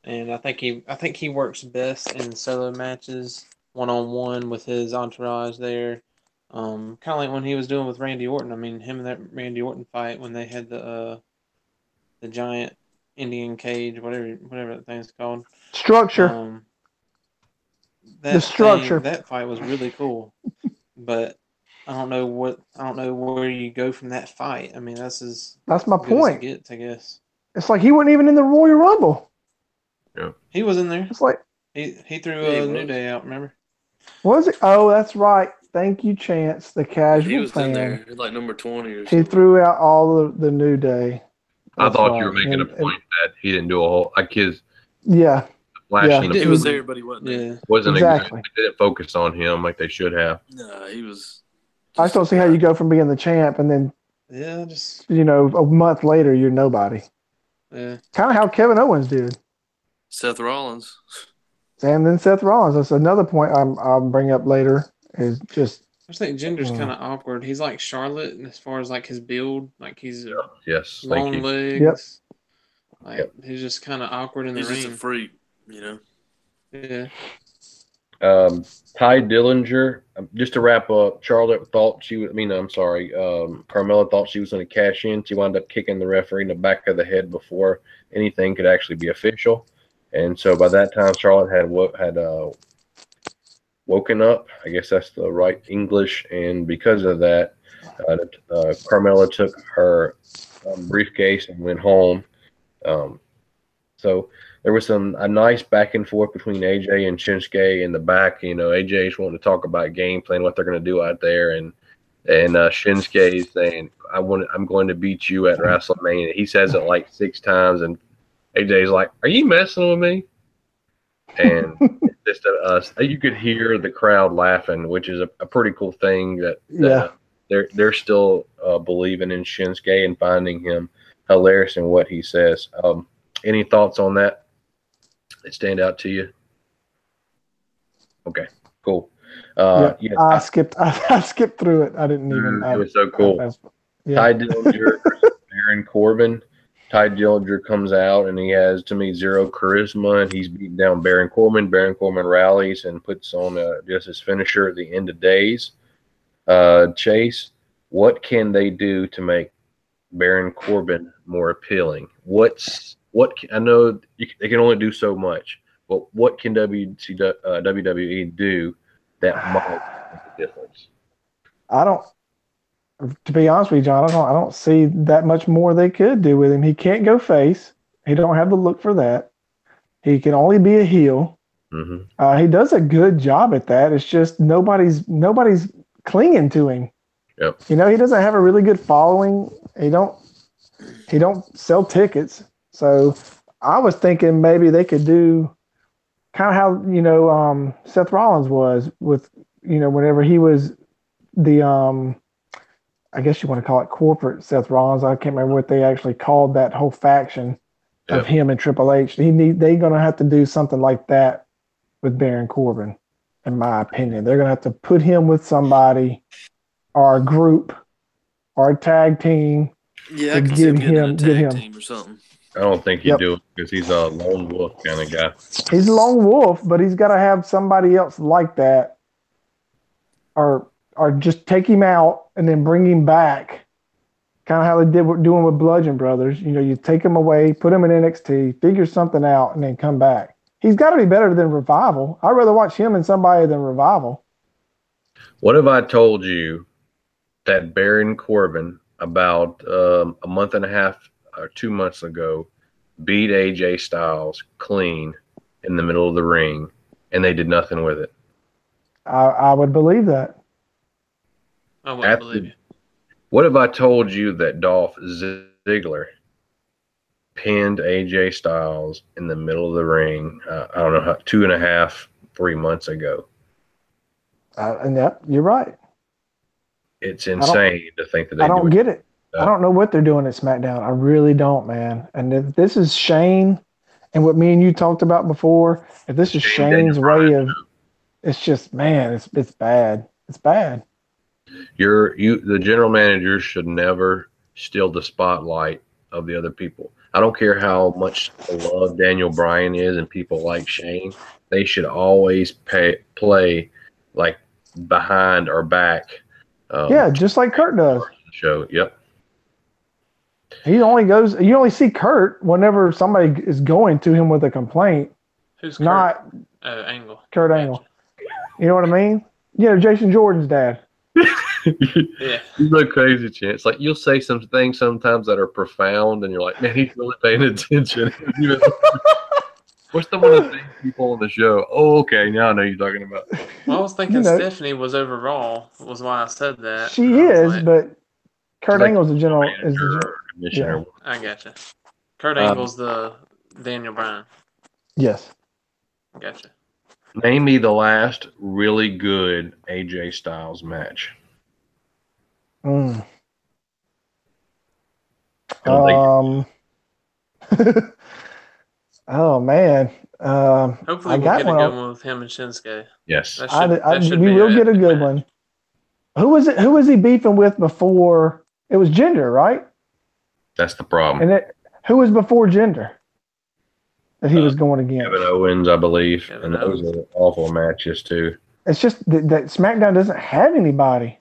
And I think he works best in solo matches. one-on-one with his entourage there. Kind of like when he was doing with Randy Orton. I mean, him and that Randy Orton fight when they had the giant Indian cage, whatever that thing's called. Structure. That fight was really cool, but I don't know where you go from that fight. I mean, that's my point. As it gets, I guess. It's like he wasn't even in the Royal Rumble. Yeah, he was in there. It's like he threw New Day out. Remember? Was it? Oh, that's right. Thank you, Chance, the casual he was fan. in there, like number 20 or He something. threw out all the New Day. That's I thought you were making a point that he didn't do a whole like his. Yeah. Flashing. He was there, but he wasn't there. Wasn't exactly. They didn't focus on him like they should have. No, he was. I just don't see how you go from being the champ and then, a month later you're nobody. Yeah. Kind of how Kevin Owens did. Seth Rollins. And then Seth Rollins. That's another point I'll bring up later. Is just. I just think Jinder's kind of awkward. He's like Charlotte as far as like his build. Like he's long legs. Yep. Like he's just kind of awkward in the ring. He's just a freak, Yeah. Ty Dillinger, just to wrap up, Charlotte thought Carmella thought she was going to cash in. She wound up kicking the referee in the back of the head before anything could actually be official. And so by that time, Charlotte had woken up. I guess that's the right English. And because of that, Carmella took her briefcase and went home. So there was a nice back and forth between AJ and Shinsuke in the back. AJ's wanting to talk about game plan, what they're going to do out there, and Shinsuke is saying, "I'm going to beat you at WrestleMania." He says it like 6 times, and AJ's like, "Are you messing with me?" And it's just you could hear the crowd laughing, which is a pretty cool thing. That they're still believing in Shinsuke and finding him hilarious in what he says. Any thoughts on that? That stand out to you? Okay, cool. I skipped through it. I didn't even. It was so cool. Ty Dillinger versus Baron Corbin. Ty Dillinger comes out and he has, to me, 0 charisma, and he's beating down Baron Corbin. Baron Corbin rallies and puts on just his finisher at the end of days. Chase, what can they do to make Baron Corbin more appealing? I know they can only do so much, but what can WWE do that might make a difference? To be honest with you, John, I don't see that much more they could do with him. He can't go face. He don't have the look for that. He can only be a heel. Mm-hmm. He does a good job at that. It's just nobody's clinging to him. Yep. He doesn't have a really good following. He don't sell tickets. So I was thinking maybe they could do kind of how, Seth Rollins was with, whenever he was the, I guess you want to call it corporate Seth Rollins. I can't remember what they actually called that whole faction of him and Triple H. They're going to have to do something like that with Baron Corbin, in my opinion. They're going to have to put him with somebody or a group or a tag team. Yeah, I can see him getting a tag team or something. I don't think he'd do it because he's a lone wolf kind of guy. He's a lone wolf, but he's got to have somebody else like that, or just take him out and then bring him back. Kind of how they doing with Bludgeon Brothers. You take him away, put him in NXT, figure something out, and then come back. He's got to be better than Revival. I'd rather watch him and somebody than Revival. What if I told you that Baron Corbin about a month and a half or 2 months ago beat AJ Styles clean in the middle of the ring, and they did nothing with it? I would believe that. I wouldn't believe you. What if I told you that Dolph Ziggler pinned AJ Styles in the middle of the ring, I don't know, 2.5, 3 months ago? And you're right. It's insane to think that they I don't get it. I don't know what they're doing at SmackDown. I really don't, man. And if this is Shane and what me and you talked about before, if this is Shane's way of, it's just, man, it's bad. It's bad. The general manager should never steal the spotlight of the other people. I don't care how much love Daniel Bryan is and people like Shane. They should always play like behind or back. Yeah, just like Kurt does. Show. Yep. You only see Kurt whenever somebody is going to him with a complaint. Who's Kurt? Not Angle. Kurt Angle. You know what I mean? Yeah, Jason Jordan's dad. Yeah. You look crazy, Chance. Like you'll say some things sometimes that are profound, and you're like, man, he's really paying attention. What's the one of the people on the show? Oh, okay, now I know you're talking about. Well, I was thinking Stephanie was over Raw. Was why I said that. She is, but Kurt Angle's the general. Commissioner. Yeah. I gotcha. Kurt Angle's the Daniel Bryan. Yes. Gotcha. Name me the last really good AJ Styles match. Oh man. Hopefully we'll get a good one with him and Shinsuke. Yes. We will get a good one. Who was he beefing with before? It was Jinder, right? That's the problem. And who was before Jinder that he was going against? Kevin Owens, I believe. And those are awful matches too. It's just that SmackDown doesn't have anybody.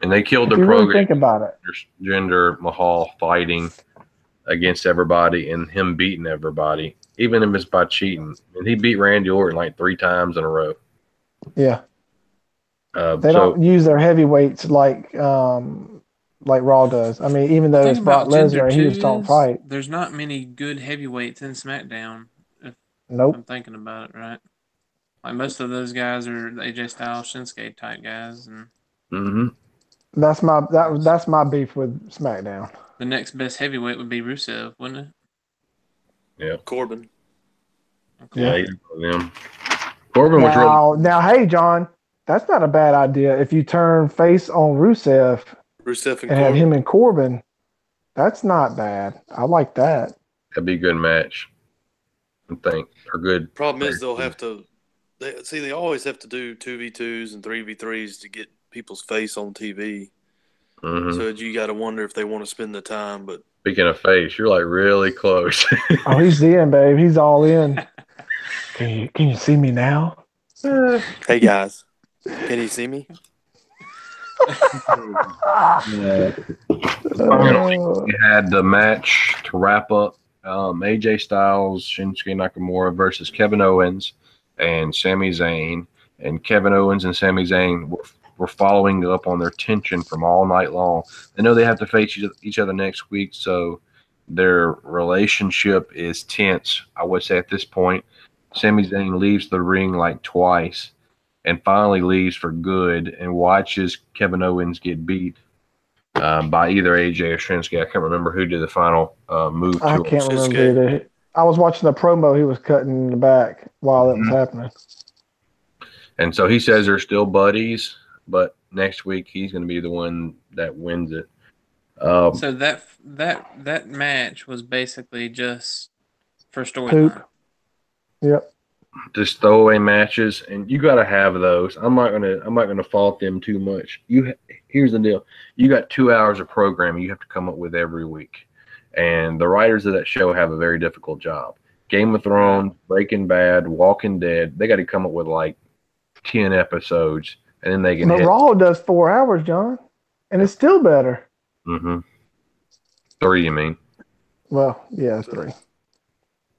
And they killed the program. Really think about it. Jinder Mahal fighting against everybody and him beating everybody, even if it's by cheating. And he beat Randy Orton like 3 times in a row. Yeah. They don't use their heavyweights like Raw does. I mean, even though it's Brock Lesnar, he just don't fight. There's not many good heavyweights in SmackDown. Nope. I'm thinking about it, right? Like most of those guys are AJ Styles, Shinsuke type guys, and that's my beef with SmackDown. The next best heavyweight would be Rusev, wouldn't it? Yeah, Corbin. Okay. Yeah, Corbin was really. Now, hey, John, that's not a bad idea. If you turn face on Rusev and have him and Corbin, that's not bad. I like that. That'd be a good match. I think or good. Problem is they'll have to. They always have to do 2v2s and 3v3s to get people's face on TV. So you got to wonder if they want to spend the time. But speaking of face, you're like really close. Oh, he's in, babe. He's all in. Can you see me now? Hey guys, can you see me? Finally, we had the match to wrap up. AJ Styles, Shinsuke Nakamura versus Kevin Owens and Sami Zayn. And Kevin Owens and Sami Zayn were following up on their tension from all night long. They know they have to face each other next week, so their relationship is tense. I would say at this point, Sami Zayn leaves the ring like twice and finally leaves for good and watches Kevin Owens get beat by either AJ or Shinsuke. I can't remember who did the final move to him. I can't remember either. I was watching the promo he was cutting in the back while it was happening. And so he says they're still buddies, but next week he's going to be the one that wins it. So that match was basically just for storyline. Yep. Just throwaway matches, and you got to have those. I'm not gonna fault them too much. Here's the deal: you got 2 hours of programming you have to come up with every week, and the writers of that show have a very difficult job. Game of Thrones, Breaking Bad, Walking Dead, they got to come up with like 10 episodes, and then they can. But Raw does 4 hours, John, and it's still better. 3, you mean? Well, yeah, it's 3.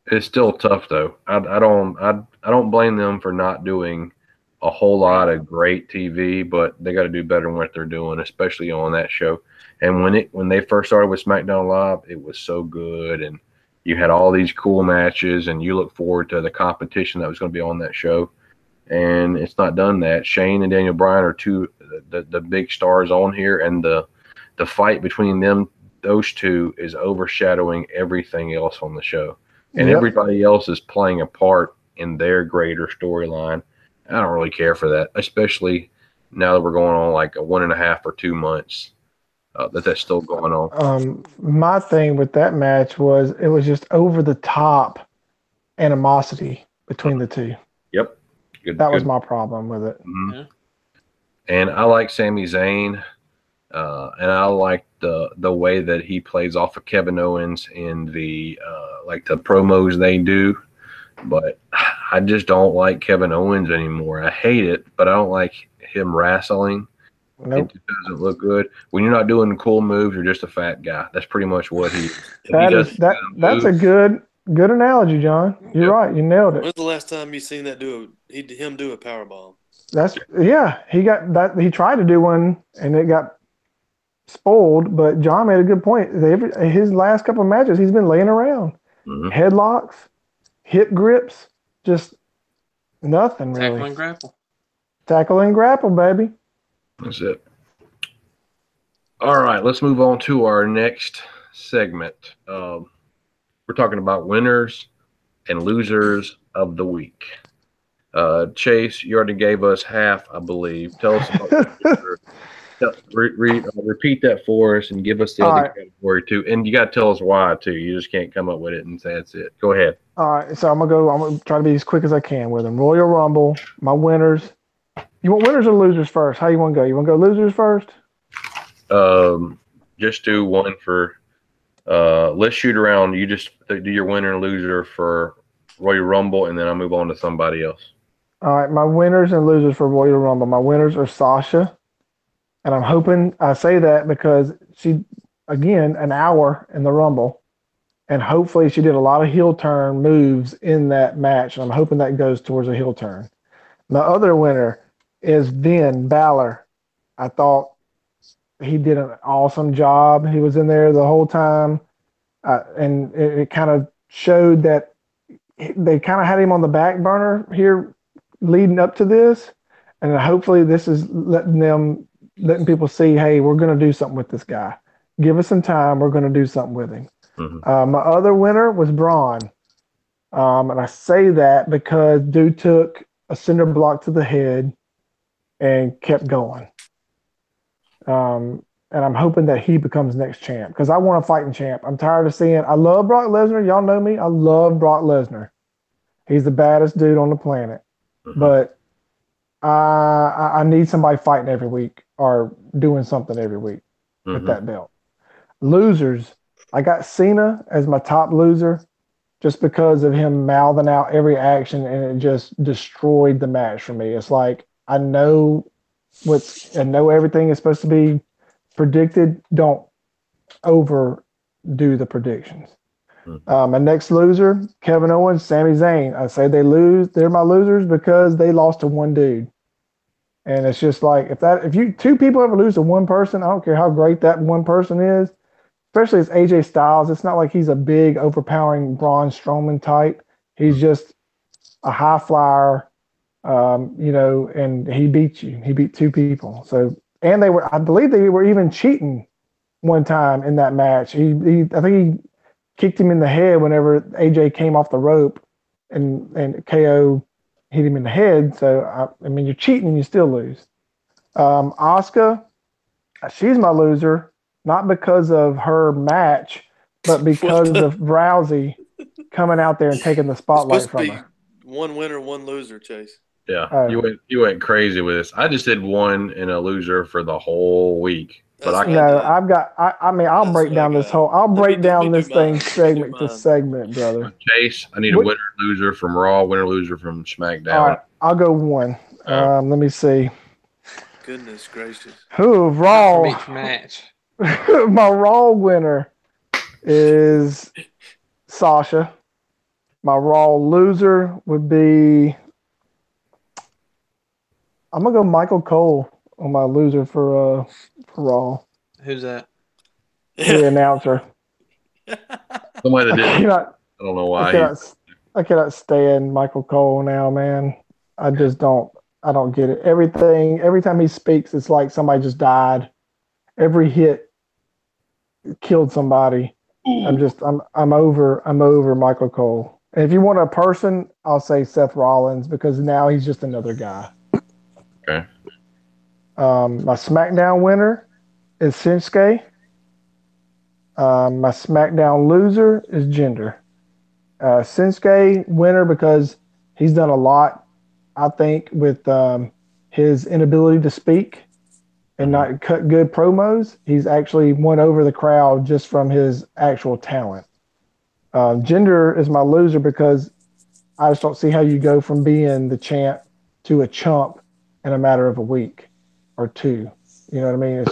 It's still tough though. I don't blame them for not doing a whole lot of great TV, but they got to do better than what they're doing, especially on that show. And when they first started with SmackDown Live, it was so good, and you had all these cool matches, and you look forward to the competition that was going to be on that show. And it's not done that. Shane and Daniel Bryan are two the big stars on here, and the fight between those two is overshadowing everything else on the show. And everybody else is playing a part in their greater storyline. I don't really care for that, especially now that we're going on like a 1.5 or 2 months that's still going on. My thing with that match was it was just over the top animosity between the two. Yep. That was my problem with it. And I like Sami Zayn. And I like the way that he plays off of Kevin Owens in the like the promos they do. But I just don't like Kevin Owens anymore. I hate it, but I don't like him wrestling. Nope. It just doesn't look good. When you're not doing cool moves, you're just a fat guy. That's pretty much what he is. That's a good analogy, John. You're right. You nailed it. When's the last time you seen that him do a powerbomb? He got that. He tried to do one and it got spoiled. But John made a good point. His last couple of matches, he's been laying around, headlocks, hip grips, just nothing really. Tackle and grapple, baby. That's it. All right, let's move on to our next segment. We're talking about winners and losers of the week. Chase, you already gave us half, I believe. Tell us about repeat that for us and give us the other category too. And you got to tell us why too. You just can't come up with it and say that's it. Go ahead. All right, so I'm gonna try to be as quick as I can with them. Royal Rumble, my winners. You want winners or losers first? How you want to go? You want to go losers first? Just do one for. Let's shoot around. You just do your winner and loser for Royal Rumble, and then I'll move on to somebody else. All right, my winners and losers for Royal Rumble. My winners are Sasha, and I'm hoping I say that because she, again, an hour in the Rumble, and hopefully she did a lot of heel turn moves in that match, and I'm hoping that goes towards a heel turn. My other winner is Finn Balor. I thought he did an awesome job. He was in there the whole time, and it kind of showed that they kind of had him on the back burner here leading up to this, and hopefully this is letting people see, hey, we're going to do something with this guy. Give us some time. We're going to do something with him. My other winner was Braun, and I say that because dude took a cinder block to the head and kept going. And I'm hoping that he becomes next champ because I want a fighting champ. I'm tired of seeing. I love Brock Lesnar. Y'all know me. I love Brock Lesnar. He's the baddest dude on the planet. But I need somebody fighting every week or doing something every week with that belt. Losers, I got Cena as my top loser just because of him mouthing out every action, and it just destroyed the match for me. It's like I know everything is supposed to be predicted. Don't overdo the predictions. My next loser, Kevin Owens, Sami Zayn. I say they lose. They're my losers because they lost to one dude. And it's just like if two people ever lose to one person, I don't care how great that one person is, especially as AJ Styles. It's not like he's a big, overpowering Braun Strowman type. He's just a high flyer, and he beat you. He beat two people. So, and I believe they were even cheating one time in that match. I think he kicked him in the head whenever AJ came off the rope, and KO hit him in the head. So, you're cheating and you still lose. Asuka, she's my loser, not because of her match, but because of Rousey coming out there and taking the spotlight from her. One winner, one loser, Chase. Yeah, you went crazy with this. I just did one and a loser for the whole week. But I'll break down this thing segment to segment, brother. Chase, I need a winner loser from Raw, winner loser from SmackDown. All right, I'll go one. Let me see. Goodness gracious. Who Raw? Each match. My Raw winner is Sasha. My Raw loser would be. I'm gonna go Michael Cole on my loser for Raw. Who's that? The announcer. Somebody that did. I don't know why. I cannot stand Michael Cole now, man. I just don't. I don't get it. Every time he speaks, it's like somebody just died. Every hit killed somebody. I'm over Michael Cole. And if you want a person, I'll say Seth Rollins because now he's just another guy. Okay. My SmackDown winner is Shinsuke. My SmackDown loser is Jinder. Shinsuke winner because he's done a lot, I think, with his inability to speak and not cut good promos. He's actually won over the crowd just from his actual talent. Gender is my loser because I just don't see how you go from being the champ to a chump in a matter of a week or two. You know what I mean?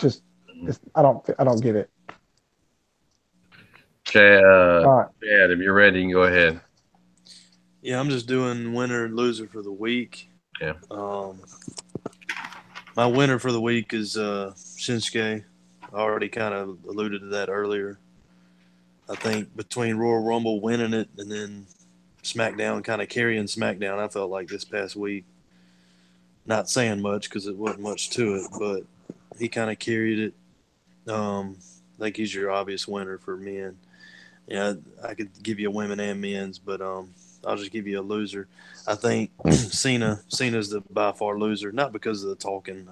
I don't get it. Chad, All right. Chad, if you're ready, you can go ahead. Yeah, I'm just doing winner and loser for the week. Yeah. My winner for the week is Shinsuke. I already kind of alluded to that earlier. I think between Royal Rumble winning it and then SmackDown kind of carrying SmackDown, I felt like this past week, not saying much because it wasn't much to it, but he kind of carried it. I think he's your obvious winner for men. Yeah, I could give you a women and men's, but I'll just give you a loser. I think Cena's the by far loser, not because of the talking.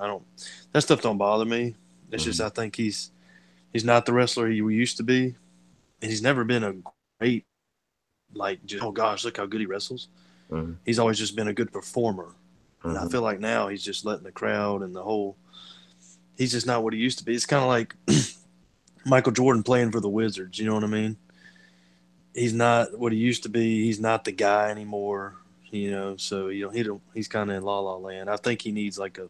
That stuff don't bother me. It's just I think he's not the wrestler he used to be, and he's never been a great just oh gosh, look how good he wrestles. He's always just been a good performer, and I feel like now he's just letting the crowd and the whole. He's just not what he used to be. It's kind of like Michael Jordan playing for the Wizards. You know what I mean? He's not what he used to be. He's not the guy anymore. So he's kind of in la la land. I think he needs like a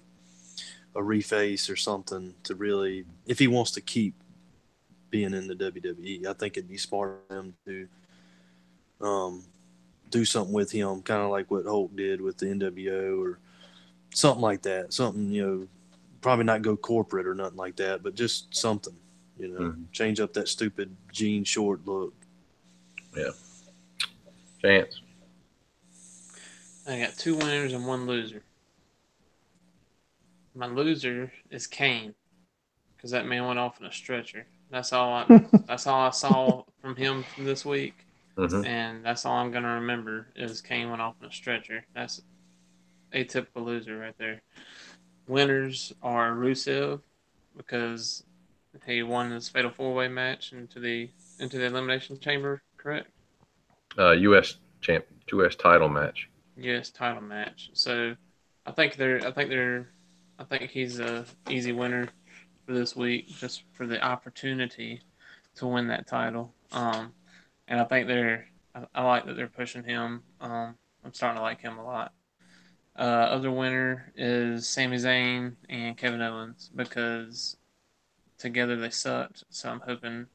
reface or something to really, if he wants to keep being in the WWE. I think it'd be smart for him to do something with him, kind of like what Hulk did with the NWO or something like that. Something, probably not go corporate or nothing like that, but just something, change up that stupid jean short look. Yeah. Chance. I got 2 winners and 1 loser. My loser is Kane, because that man went off in a stretcher. That's all I saw from him from this week, and that's all I'm gonna remember is Kane went off in a stretcher. That's a typical loser right there. Winners are Rusev, because he won his Fatal 4-Way match into the Elimination Chamber, correct? U.S. title match. U.S. title match. So I think he's a easy winner for this week, just for the opportunity to win that title. And I think I like that they're pushing him. I'm starting to like him a lot. Other winner is Sami Zayn and Kevin Owens, because together they sucked. So I'm hoping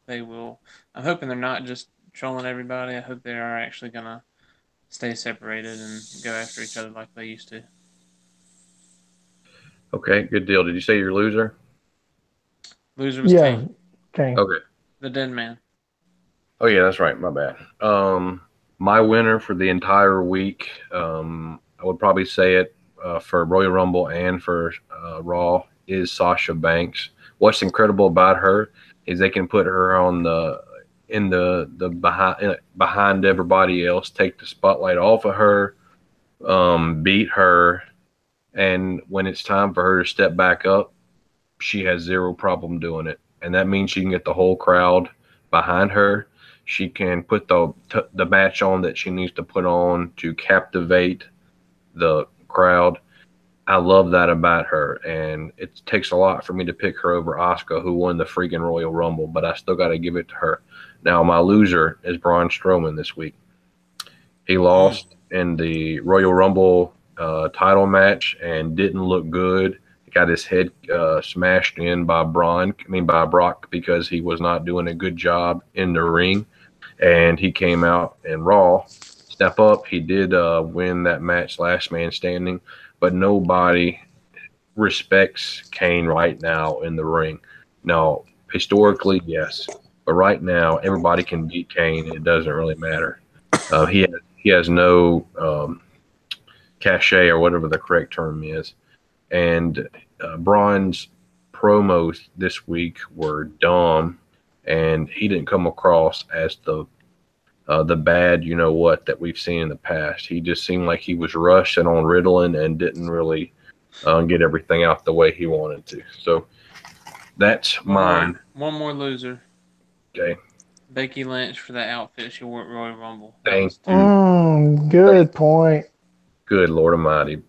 they're not just trolling everybody. I hope they are actually gonna stay separated and go after each other like they used to. Okay, good deal. Did you say your loser? Loser was Kane. Kane. Okay. The dead man. Oh yeah, that's right. My bad. My winner for the entire week, I would probably say it for Royal Rumble and for Raw, is Sasha Banks. What's incredible about her is they can put her on behind everybody else, take the spotlight off of her, beat her, and when it's time for her to step back up, she has zero problem doing it. And that means she can get the whole crowd behind her. She can put the match on that she needs to put on to captivate the crowd. I love that about her, and it takes a lot for me to pick her over Asuka, who won the freaking Royal Rumble, but I still got to give it to her. Now, my loser is Braun Strowman this week. He lost in the Royal Rumble title match and didn't look good. He got his head smashed in by Brock, because he was not doing a good job in the ring, and he came out in Raw. Step up. He did win that match, last man standing, but nobody respects Kane right now in the ring. Now, historically, yes, but right now everybody can beat Kane. It doesn't really matter. He has no cachet, or whatever the correct term is. And Braun's promos this week were dumb, and he didn't come across as the bad that we've seen in the past. He just seemed like he was rushing on Ritalin and didn't really get everything out the way he wanted to. So that's mine. One more loser. Okay. Becky Lynch for that outfit she wore at Royal Rumble. Thank you. Good point. Good Lord Almighty.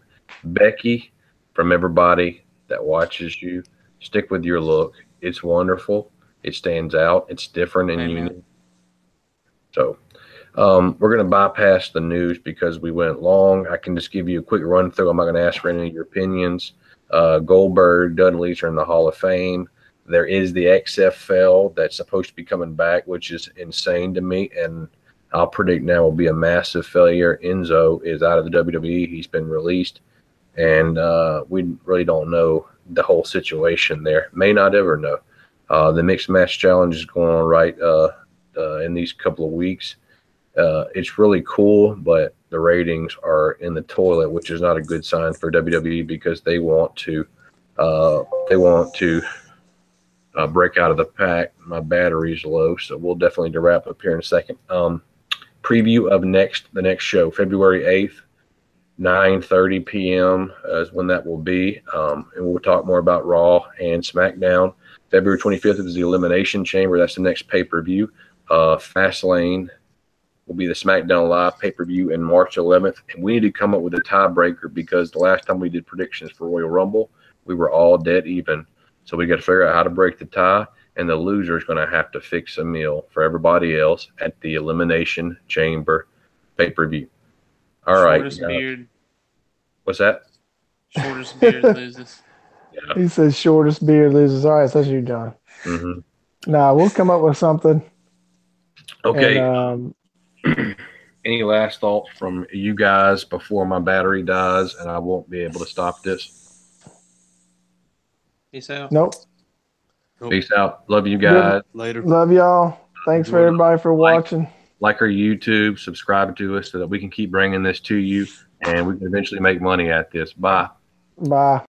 Becky, from everybody, that watches you, stick with your look. It's wonderful. It stands out. It's different and Amen. unique. So we're going to bypass the news because we went long. I can just give you a quick run through. I'm not going to ask for any of your opinions. Goldberg, Dudley's are in the Hall of Fame. There is the XFL that's supposed to be coming back, which is insane to me. And I'll predict now will be a massive failure. Enzo is out of the WWE. He's been released. And we really don't know the whole situation there. May not ever know. The Mixed Match Challenge is going on right in these couple of weeks. It's really cool, but the ratings are in the toilet, which is not a good sign for WWE because they want to break out of the pack. My battery's low, so we'll definitely wrap up here in a second. Preview of the next show, February 8th, 9:30 p.m. Is when that will be, and we'll talk more about Raw and SmackDown. February 25th is the Elimination Chamber. That's the next pay-per-view. Fastlane will be the SmackDown Live pay-per-view in March 11th. And we need to come up with a tiebreaker because the last time we did predictions for Royal Rumble, we were all dead even. So we got to figure out how to break the tie, and the loser is going to have to fix a meal for everybody else at the Elimination Chamber pay-per-view. All right. Shortest beard. What's that? Shortest beard loses. Yeah. He says shortest beard loses. All right, so that's you, John. Mm-hmm. Nah, we'll come up with something. Okay. And, any last thoughts from you guys before my battery dies and I won't be able to stop this? Peace out. Nope. Peace out. Love you guys. Later. Love y'all. Thanks for everybody for watching. Like our YouTube, subscribe to us so that we can keep bringing this to you and we can eventually make money at this. Bye. Bye.